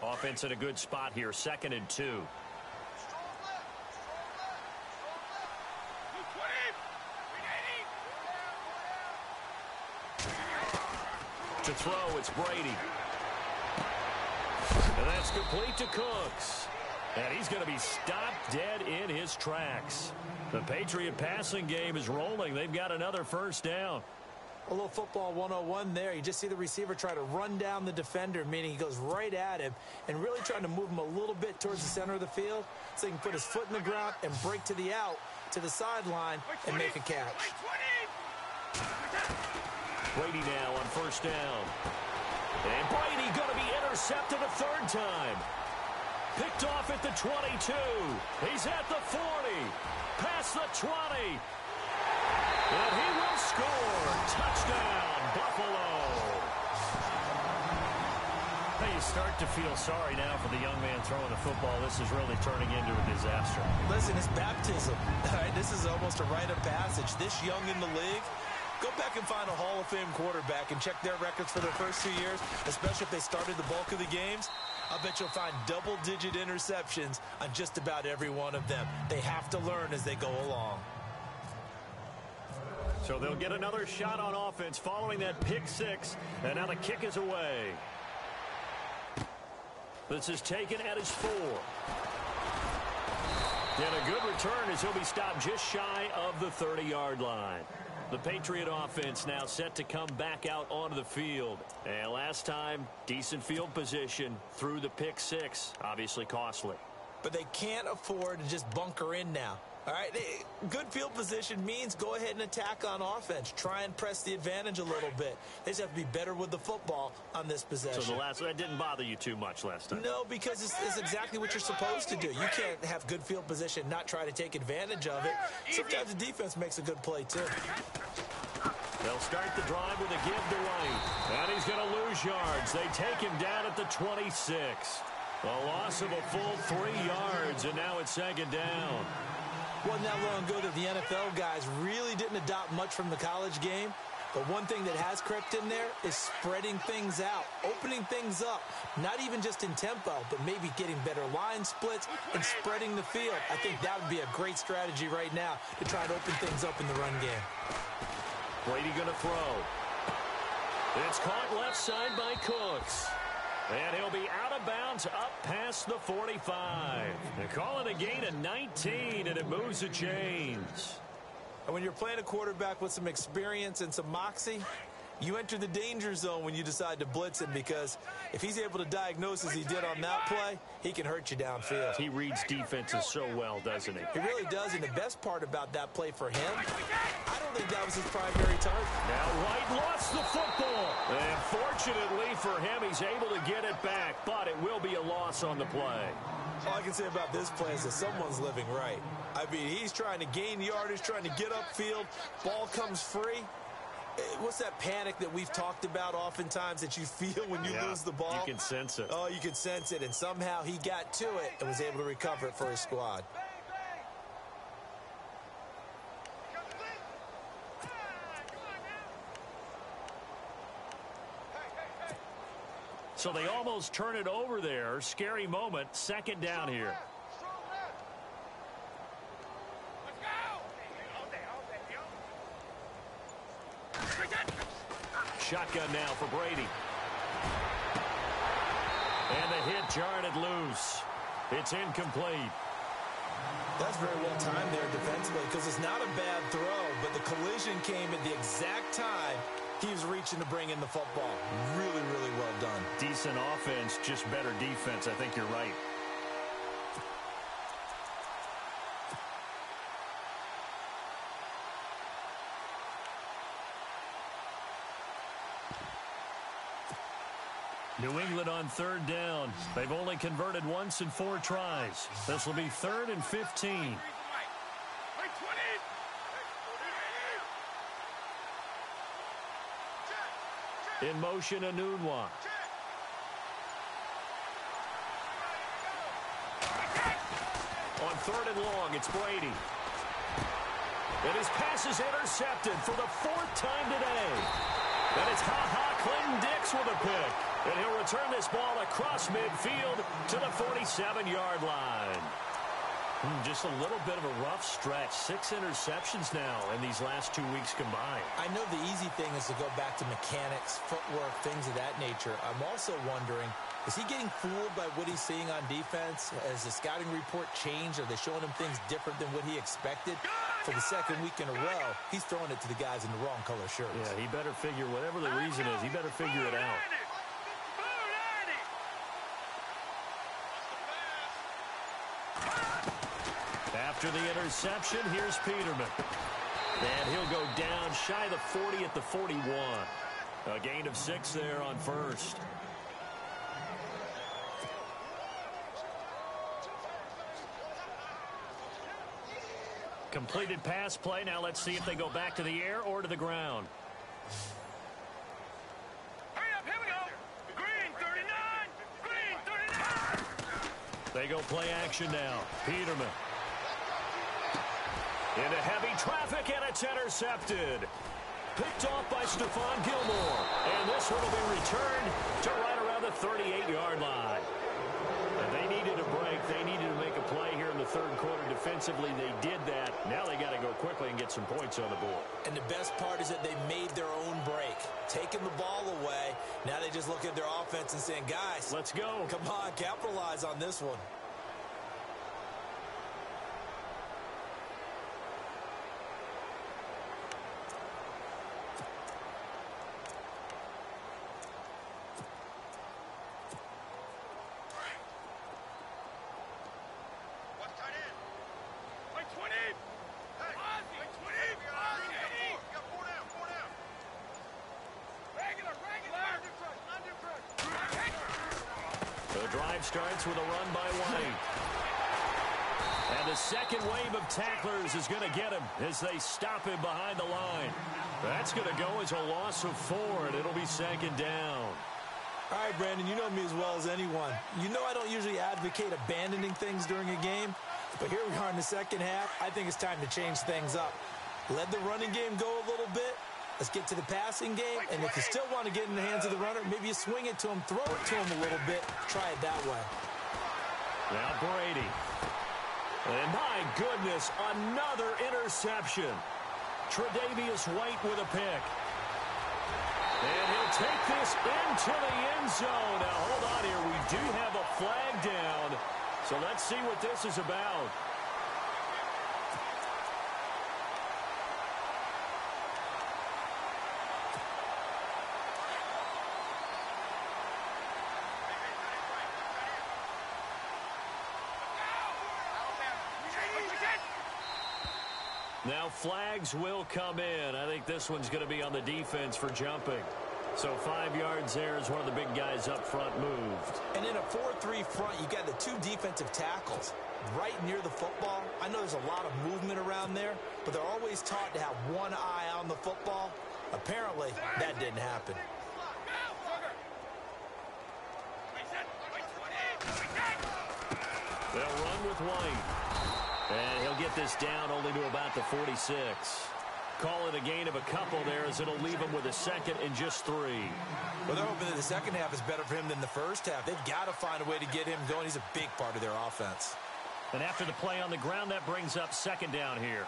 Offense in a good spot here, 2nd and 2. To throw, it's Brady. And that's complete to Cooks. And he's going to be stopped dead in his tracks. The Patriot passing game is rolling. They've got another 1st down.
A little football 101 there. You just see the receiver try to run down the defender, meaning he goes right at him and really trying to move him a little bit towards the center of the field so he can put his foot in the ground and break to the out, to the sideline, and make a catch.
Brady now on 1st down. And Brady going to be intercepted a 3rd time. Picked off at the 22. He's at the 40. Past the 20. And he will score. Touchdown, Buffalo. Hey, you start to feel sorry now for the young man throwing the football. This is really turning into a disaster.
Listen, it's baptism. All right, this is almost a rite of passage. This young in the league, go back and find a Hall of Fame quarterback and check their records for their first 2 years, especially if they started the bulk of the games. I bet you'll find double-digit interceptions on just about every one of them. They have to learn as they go along.
So they'll get another shot on offense following that pick 6, and now the kick is away. This is taken at his 4. And a good return as he'll be stopped just shy of the 30-yard line. The Patriot offense now set to come back out onto the field. And last time, decent field position through the pick 6. Obviously costly.
but they can't afford to just bunker in now. All right, good field position means go ahead and attack on offense. Try and press the advantage a little bit. They just have to be better with the football on this possession.
So that didn't bother you too much last time?
No, because it's exactly what you're supposed to do. You can't have good field position, not try to take advantage of it. Sometimes the defense makes a good play, too.
They'll start the drive with a give to White. And he's going to lose yards. They take him down at the 26. A loss of a full 3 yards, and now it's second down.
Wasn't that long ago that the NFL guys really didn't adopt much from the college game. But one thing that has crept in there is spreading things out, opening things up, not even just in tempo, but maybe getting better line splits and spreading the field. I think that would be a great strategy right now to try and open things up in the run game.
Brady going to throw. It's caught left side by Cooks. And he'll be out of bounds up past the 45. They call it a gain of 19, and it moves the chains.
And when you're playing a quarterback with some experience and some moxie, you enter the danger zone when you decide to blitz him, because if he's able to diagnose as he did on that play, he can hurt you downfield.
He reads defenses so well, doesn't he?
He really does, and the best part about that play for him, I don't think that was his primary target.
Now White lost the football. And fortunately for him, he's able to get it back, but it will be a loss on the play.
All I can say about this play is that someone's living right. I mean, he's trying to gain yardage, trying to get upfield. Ball comes free. What's that panic that we've talked about oftentimes that you feel when you lose the ball?
You can sense it.
Oh, you can sense it, and somehow he got to it and was able to recover it for his squad.
So they almost turn it over there. Scary moment. Second down here. Shotgun now for Brady. And the hit jarred it loose. It's incomplete.
That's very well timed there defensively, because it's not a bad throw, but the collision came at the exact time he was reaching to bring in the football. Really, really well done.
Decent offense, just better defense. I think you're right. New England on third down. They've only converted once in 4 tries. This will be 3rd and 15. In motion, Anunwa. On 3rd and long, it's Brady. And his pass is intercepted for the 4th time today. And it's Clinton-Dix with a pick. And he'll return this ball across midfield to the 47-yard line. Just a little bit of a rough stretch. 6 interceptions now in these last 2 weeks combined.
I know the easy thing is to go back to mechanics, footwork, things of that nature. I'm also wondering, is he getting fooled by what he's seeing on defense? Has the scouting report changed? Are they showing him things different than what he expected? For the 2nd week in a row, he's throwing it to the guys in the wrong color shirts.
Yeah, he better figure, whatever the reason is, he better figure it out. After the interception, here's Peterman. And he'll go down shy of the 40 at the 41. A gain of 6 there on 1st. Completed pass play. Now let's see if they go back to the air or to the ground.
Hurry up, here we go. Green 39. Green 39.
They go play action now. Peterman. Into heavy traffic, and it's intercepted. Picked off by Stephon Gilmore. And this one will be returned to right around the 38-yard line. And they needed a break. They needed to make a play here in the 3rd quarter. Defensively, they did that. Now they got to go quickly and get some points on the board.
And the best part is that they made their own break. Taking the ball away. Now they just look at their offense and saying, guys,
let's go.
Come on, capitalize on this one.
drive starts with a run by White. And the second wave of tacklers is going to get him as they stop him behind the line. That's going to go as a loss of 4, and it'll be second down.
All right, Brandon, you know me as well as anyone. You know I don't usually advocate abandoning things during a game, but here we are in the second half. I think it's time to change things up. Let the running game go a little bit. Let's get to the passing game, and if you still want to get in the hands of the runner, maybe you swing it to him, throw it to him a little bit, try it that way.
Now Brady. And my goodness, another interception. Tre'Davious White with a pick. And he'll take this into the end zone. Now, hold on here. We do have a flag down. So let's see what this is about. Now flags will come in. I think this one's going to be on the defense for jumping. So 5 yards there as one of the big guys up front moved.
And in a 4-3 front, you got the 2 defensive tackles right near the football. I know there's a lot of movement around there, but they're always taught to have one eye on the football. Apparently, that didn't happen.
They'll run with White. And he'll get this down only to about the 46. Call it a gain of a couple there as it'll leave him with a second and just 3.
Well, they're hoping that the second half is better for him than the first half. They've got to find a way to get him going. He's a big part of their offense.
And after the play on the ground, that brings up second down here.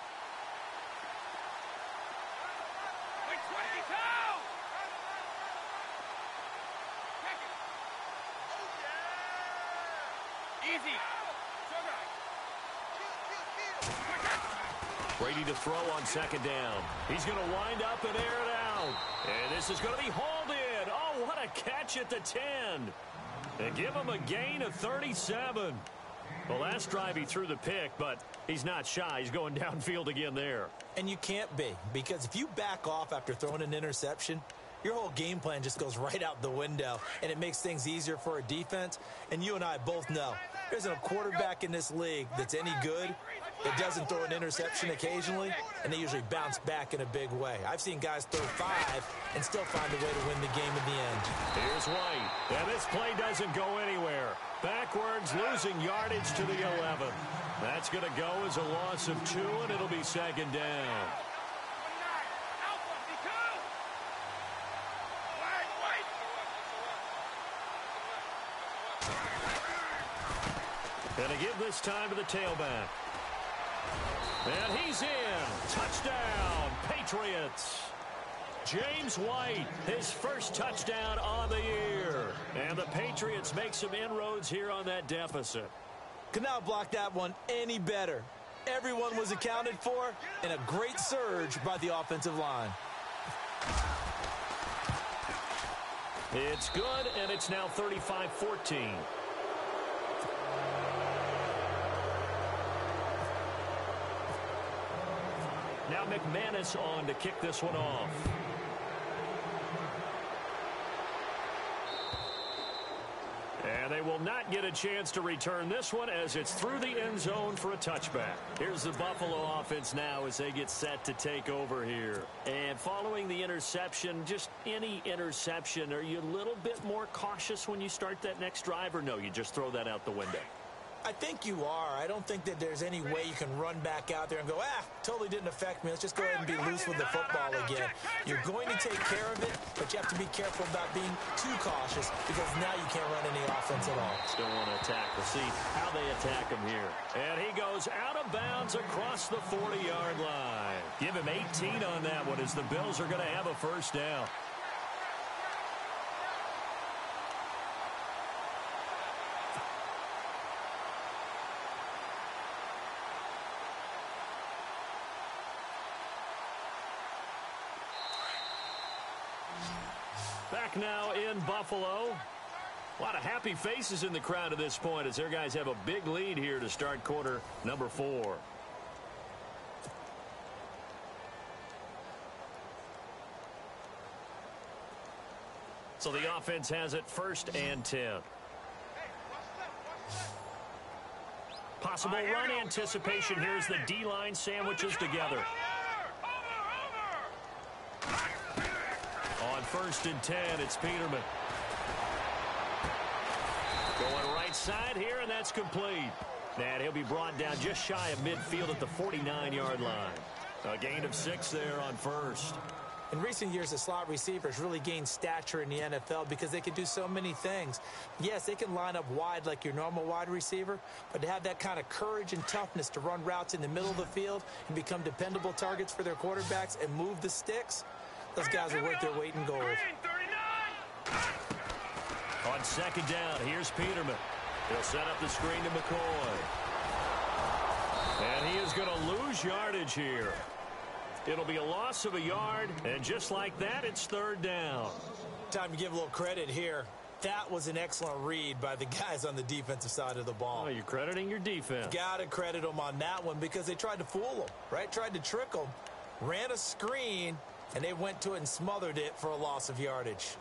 Easy.
Brady to throw on second down. He's going to wind up and air it out. And this is going to be hauled in. Oh, what a catch at the 10. They give him a gain of 37. Well, last drive he threw the pick, but he's not shy. He's going downfield again there.
And you can't be, because if you back off after throwing an interception, your whole game plan just goes right out the window, and it makes things easier for a defense. And you and I both know there isn't a quarterback in this league that's any good that doesn't throw an interception occasionally, and they usually bounce back in a big way. I've seen guys throw 5 and still find a way to win the game in the end.
Here's White, and this play doesn't go anywhere. Backwards, losing yardage to the 11. That's going to go as a loss of 2, and it'll be second down. And to give this time to the tailback. And he's in. Touchdown, Patriots. James White, his first touchdown on the year. And the Patriots make some inroads here on that deficit.
Could not block that one any better. Everyone was accounted for, and a great surge by the offensive line.
It's good, and it's now 35-14. Now McManus on to kick this one off. And they will not get a chance to return this one as it's through the end zone for a touchback. Here's the Buffalo offense now as they get set to take over here. And following the interception, just any interception, are you a little bit more cautious when you start that next drive, or no, you just throw that out the window?
I think you are. I don't think that there's any way you can run back out there and go, totally didn't affect me. Let's just go ahead and be loose with the football again. You're going to take care of it, but you have to be careful about being too cautious because now you can't run any offense at all.
Still want to attack. We'll see how they attack him here. And he goes out of bounds across the 40-yard line. Give him 18 on that one as the Bills are going to have a first down. Back now in Buffalo. A lot of happy faces in the crowd at this point as their guys have a big lead here to start quarter number 4. So the offense has it 1st and 10. Possible run anticipation here as the D-line sandwiches together. On 1st and 10, it's Peterman. Going right side here, and that's complete. And he'll be brought down just shy of midfield at the 49-yard line. A gain of 6 there on 1st.
In recent years, the slot receivers really gained stature in the NFL because they can do so many things. Yes, they can line up wide like your normal wide receiver, but to have that kind of courage and toughness to run routes in the middle of the field and become dependable targets for their quarterbacks and move the sticks, those guys are worth their weight in gold.
On 2nd down, here's Peterman. He'll set up the screen to McCoy. And he is going to lose yardage here. It'll be a loss of a yard, and just like that, it's 3rd down.
Time to give a little credit here. That was an excellent read by the guys on the defensive side of the ball.
Oh, you're crediting your defense.
Got to credit them on that one because they tried to fool them, right? Tried to trick them, ran a screen, and they went to it and smothered it for a loss of yardage.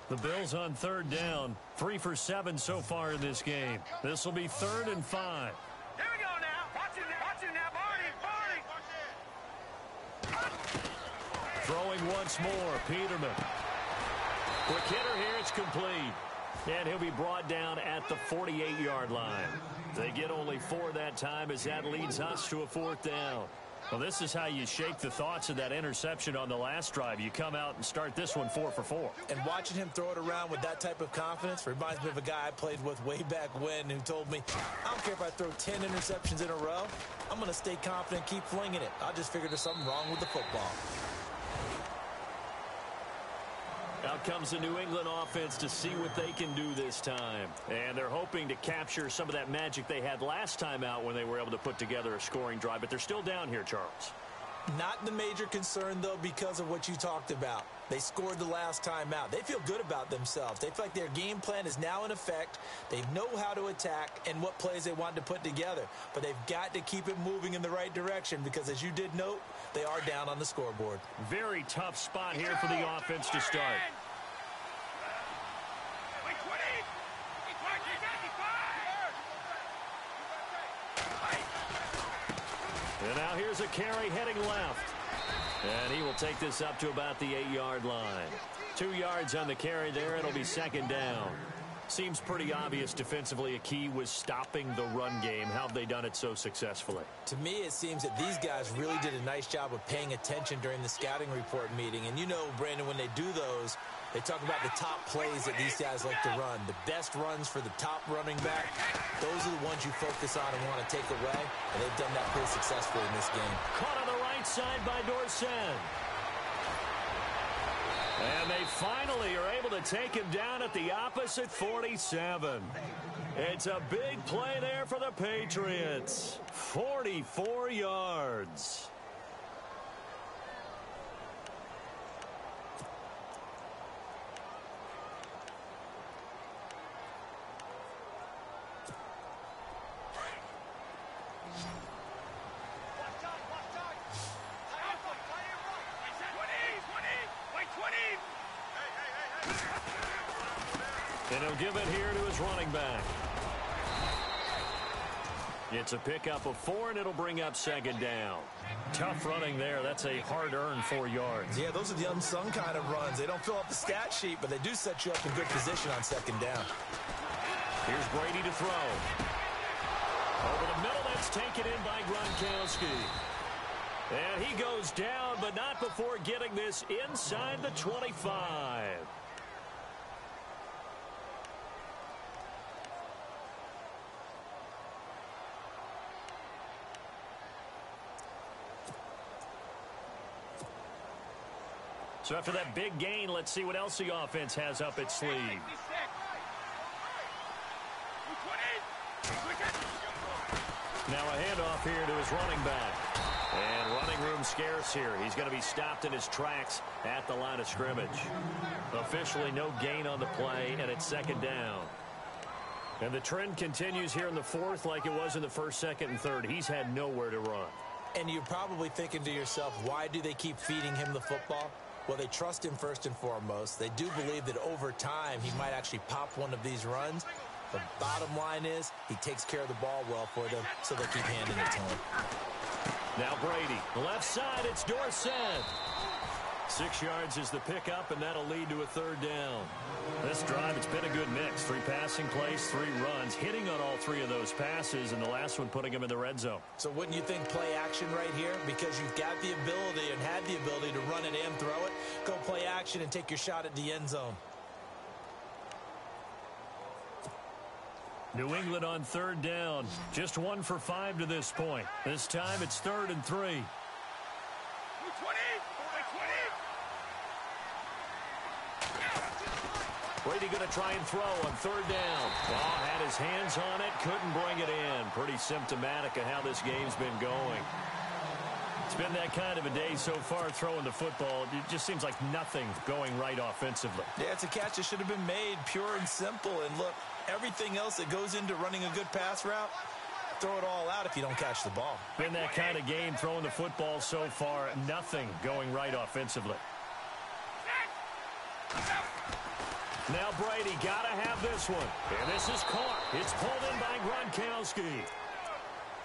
The Bills on 3rd down. 3 for 7 so far in this game. This will be 3rd and 5.
Here we go now. Watch it now, Barney.
Throwing once more, Peterman. Quick hitter here, it's complete. And he'll be brought down at the 48-yard line. They get only 4 that time as that leads us to a 4th down. Well, this is how you shake the thoughts of that interception on the last drive. You come out and start this one 4 for 4.
And watching him throw it around with that type of confidence reminds me of a guy I played with way back when who told me, I don't care if I throw 10 interceptions in a row. I'm going to stay confident, keep flinging it. I just figured there's something wrong with the football.
Out comes the New England offense to see what they can do this time. And they're hoping to capture some of that magic they had last time out when they were able to put together a scoring drive. But they're still down here, Charles.
Not the major concern, though, because of what you talked about. They scored the last time out. They feel good about themselves. They feel like their game plan is now in effect. They know how to attack and what plays they want to put together. But they've got to keep it moving in the right direction because, as you did note, they are down on the scoreboard.
Very tough spot here for the offense to start. And now here's a carry heading left. And he will take this up to about the 8-yard line. 2 yards on the carry there. It'll be 2nd down. Seems pretty obvious defensively a key was stopping the run game. How have they done it so successfully?
To me, it seems that these guys really did a nice job of paying attention during the scouting report meeting. And you know, Brandon, when they do those, they talk about the top plays that these guys like to run. The best runs for the top running back, those are the ones you focus on and want to take away. And they've done that pretty successfully in this game.
Caught on the right side by Dorsett. And they finally are able to take him down at the opposite 47. It's a big play there for the Patriots. 44 yards. And he'll give it here to his running back. It's a pickup of 4, and it'll bring up 2nd down. Tough running there. That's a hard-earned 4 yards.
Yeah, those are the unsung kind of runs. They don't fill up the stat sheet, but they do set you up in good position on 2nd down.
Here's Brady to throw. Over the middle, that's taken in by Gronkowski. And he goes down, but not before getting this inside the 25. So after that big gain, let's see what else the offense has up its sleeve. Now a handoff here to his running back. And running room scarce here. He's going to be stopped in his tracks at the line of scrimmage. Officially no gain on the play, and it's 2nd down. And the trend continues here in the 4th like it was in the 1st, 2nd, and 3rd. He's had nowhere to run.
And you're probably thinking to yourself, why do they keep feeding him the football? Well, they trust him first and foremost. They do believe that over time he might actually pop one of these runs. The bottom line is he takes care of the ball well for them, so they keep handing it to him.
Now Brady, left side, it's Dorsett. 6 yards is the pickup, and that'll lead to a third down. This drive, it's been a good mix. 3 passing plays, 3 runs, hitting on all 3 of those passes, and the last one putting him in the red zone.
So wouldn't you think play action right here? Because you've got the ability and had the ability to run it and throw it. Go play action and take your shot at the end zone.
New England on third down. Just 1 for 5 to this point. This time it's 3rd and 3. Brady going to try and throw on third down. Oh, had his hands on it, couldn't bring it in. Pretty symptomatic of how this game's been going. It's been that kind of a day so far throwing the football. It just seems like nothing going right offensively.
Yeah, it's a catch that should have been made, pure and simple. And look, everything else that goes into running a good pass route, throw it all out if you don't catch the ball.
Been that kind of game throwing the football so far. Nothing going right offensively. Now Brady got to have this one. And this is caught. It's pulled in by Gronkowski.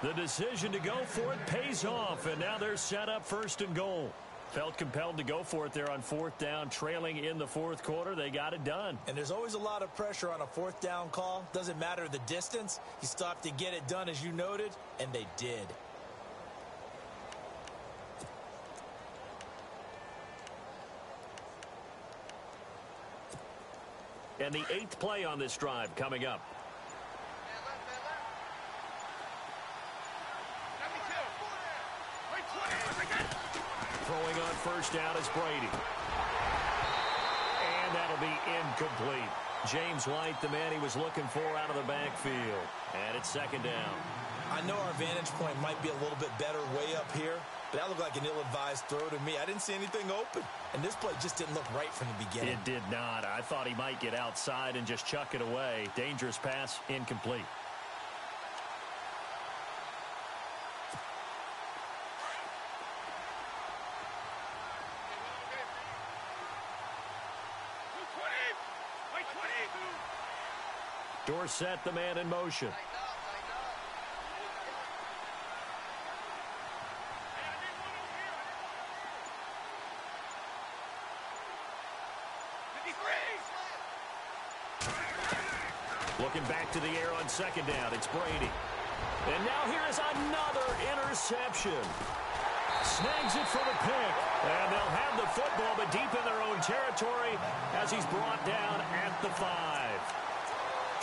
The decision to go for it pays off, and now they're set up 1st and goal. Felt compelled to go for it there on 4th down, trailing in the 4th quarter. They got it done.
And there's always a lot of pressure on a 4th down call. Doesn't matter the distance. He stopped to get it done, as you noted, and they did.
And the 8th play on this drive coming up. Throwing on 1st down is Brady. And that'll be incomplete. James White, the man he was looking for out of the backfield. And it's 2nd down.
I know our vantage point might be a little bit better way up here, but that looked like an ill-advised throw to me. I didn't see anything open. And this play just didn't look right from the beginning.
It did not. I thought he might get outside and just chuck it away. Dangerous pass, incomplete. Dorsett, the man in motion. Looking back to the air on 2nd down. It's Brady. And now here is another interception. Snags it for the pick. And they'll have the football, but deep in their own territory as he's brought down at the 5.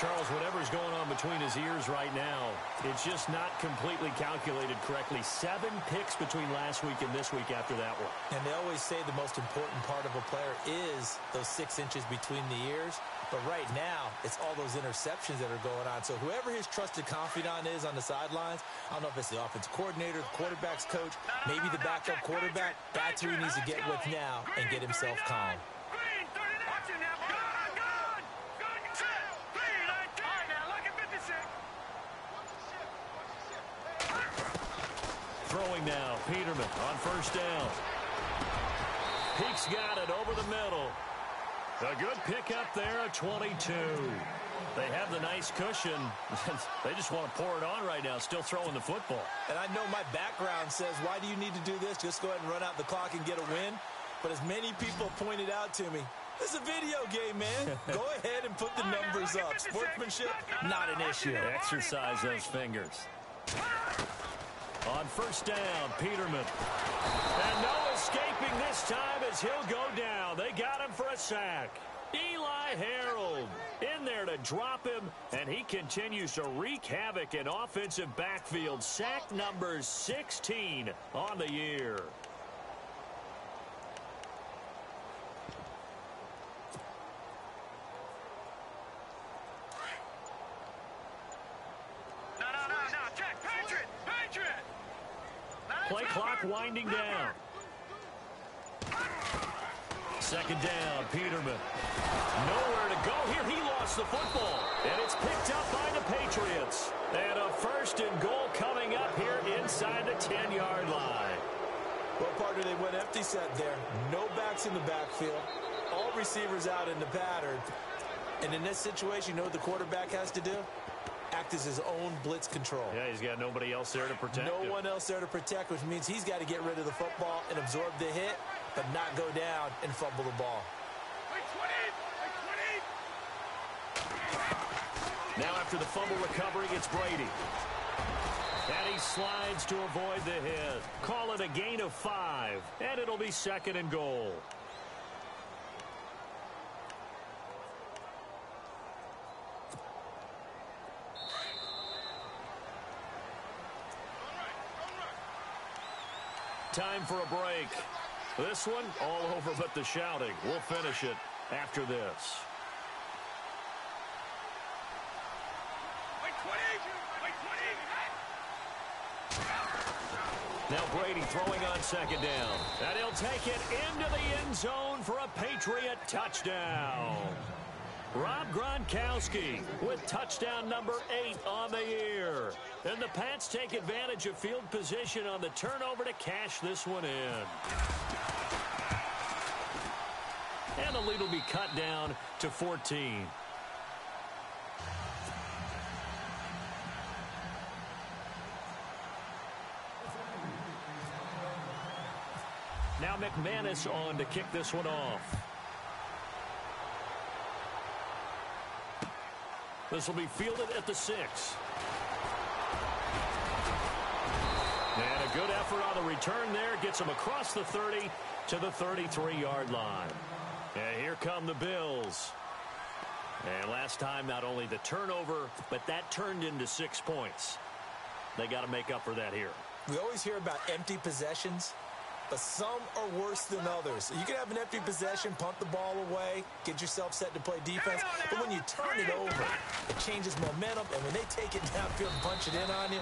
Charles, whatever's going on between his ears right now, it's just not completely calculated correctly. 7 picks between last week and this week after that one.
And they always say the most important part of a player is those 6 inches between the ears. But right now, it's all those interceptions that are going on. So whoever his trusted confidant is on the sidelines, I don't know if it's the offensive coordinator, the quarterback's coach, maybe the backup quarterback, that's who he needs to get with now and get himself calm.
Throwing now, Peterman on 1st down. Peek's got it over the middle. A good pickup there at 22. They have the nice cushion. They just want to pour it on right now, still throwing the football.
And I know my background says, why do you need to do this? Just go ahead and run out the clock and get a win. But as many people pointed out to me, this is a video game, man. Go ahead and put the numbers up. Sportsmanship, not an issue.
Exercise those fingers. On 1st down, Peterman. And no escaping this time as he'll go down. They got him for a sack. Eli Harold in there to drop him, and he continues to wreak havoc in offensive backfield. Sack number 16 on the year. Play clock winding down. 2nd down, Peterman. Nowhere to go here. He lost the football. And it's picked up by the Patriots. And a 1st and goal coming up here inside the 10-yard line.
empty set there. No backs in the backfield. All receivers out in the pattern. And in this situation, you know what the quarterback has to do? Act as his own blitz control.
Yeah, he's got nobody else there to protect him.
No one else there to protect, which means he's got to get rid of the football and absorb the hit, but not go down and fumble the ball.
Now after the fumble recovery, it's Brady. And he slides to avoid the hit. Call it a gain of 5, and it'll be 2nd and goal. Time for a break. This one, all over but the shouting. We'll finish it after this. Now Brady throwing on 2nd down. And he'll take it into the end zone for a Patriot touchdown. Rob Gronkowski with touchdown number 8 on the year. And the Pats take advantage of field position on the turnover to cash this one in. And the lead will be cut down to 14. Now McManus on to kick this one off. This will be fielded at the 6. And a good effort on the return there. Gets him across the 30 to the 33-yard line. And here come the Bills. And last time, not only the turnover, but that turned into 6 points. They got to make up for that here.
We always hear about empty possessions, but some are worse than others. You can have an empty possession, punt the ball away, get yourself set to play defense, but when you turn it over, it changes momentum, and when they take it downfield and punch it in on you,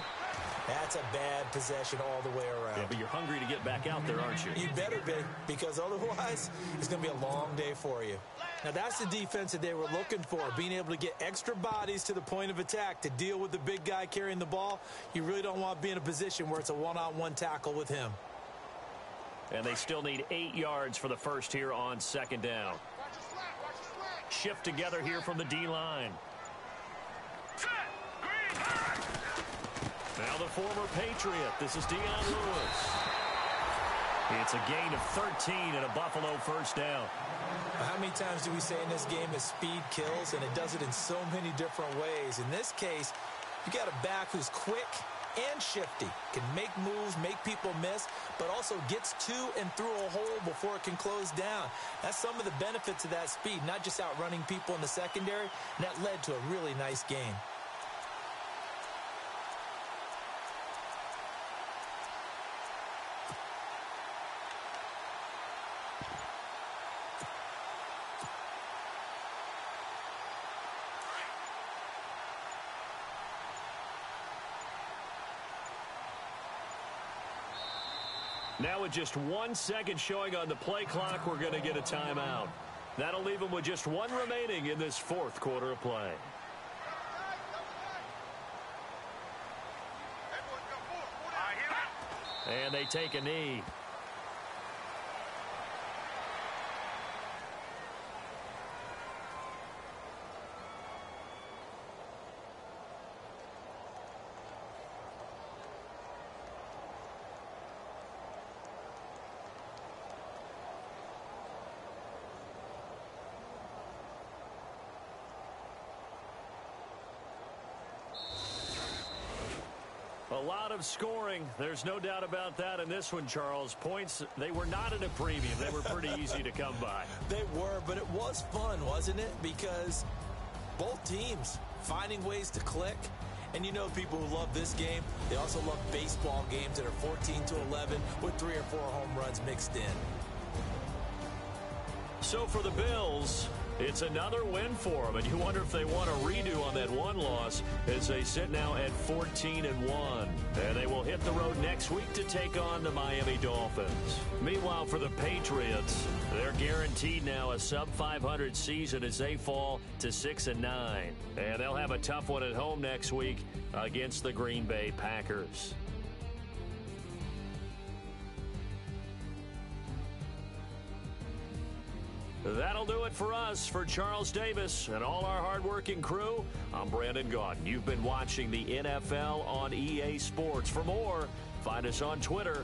that's a bad possession all the way around.
Yeah, but you're hungry to get back out there, aren't you?
You better be, because otherwise, it's going to be a long day for you. Now, that's the defense that they were looking for, being able to get extra bodies to the point of attack to deal with the big guy carrying the ball. You really don't want to be in a position where it's a one-on-one tackle with him.
And they still need 8 yards for the first here on 2nd down. Shift together here from the D-line. Now the former Patriot. This is Dion Lewis. It's a gain of 13 and a Buffalo first down.
How many times do we say in this game that speed kills, and it does it in so many different ways? In this case, you got a back who's quick and shifty, can make moves, make people miss, but also gets to and through a hole before it can close down. That's some of the benefits of that speed, not just outrunning people in the secondary, and that led to a really nice game.
Now with just 1 second showing on the play clock, we're going to get a timeout. That'll leave them with just 1 remaining in this 4th quarter of play. And they take a knee. A lot of scoring. There's no doubt about that in this one, Charles. Points, they were not at a premium. They were pretty easy to come by.
They were, but it was fun, wasn't it? Because both teams finding ways to click. And you know people who love this game, they also love baseball games that are 14-11 with 3 or 4 home runs mixed in.
So for the Bills, it's another win for them, and you wonder if they want a redo on that one loss as they sit now at 14-1. And they will hit the road next week to take on the Miami Dolphins. Meanwhile, for the Patriots, they're guaranteed now a sub-500 season as they fall to 6-9. And they'll have a tough one at home next week against the Green Bay Packers. That'll do it for us. For Charles Davis and all our hardworking crew, I'm Brandon Gaudin. You've been watching the NFL on EA Sports. For more, find us on Twitter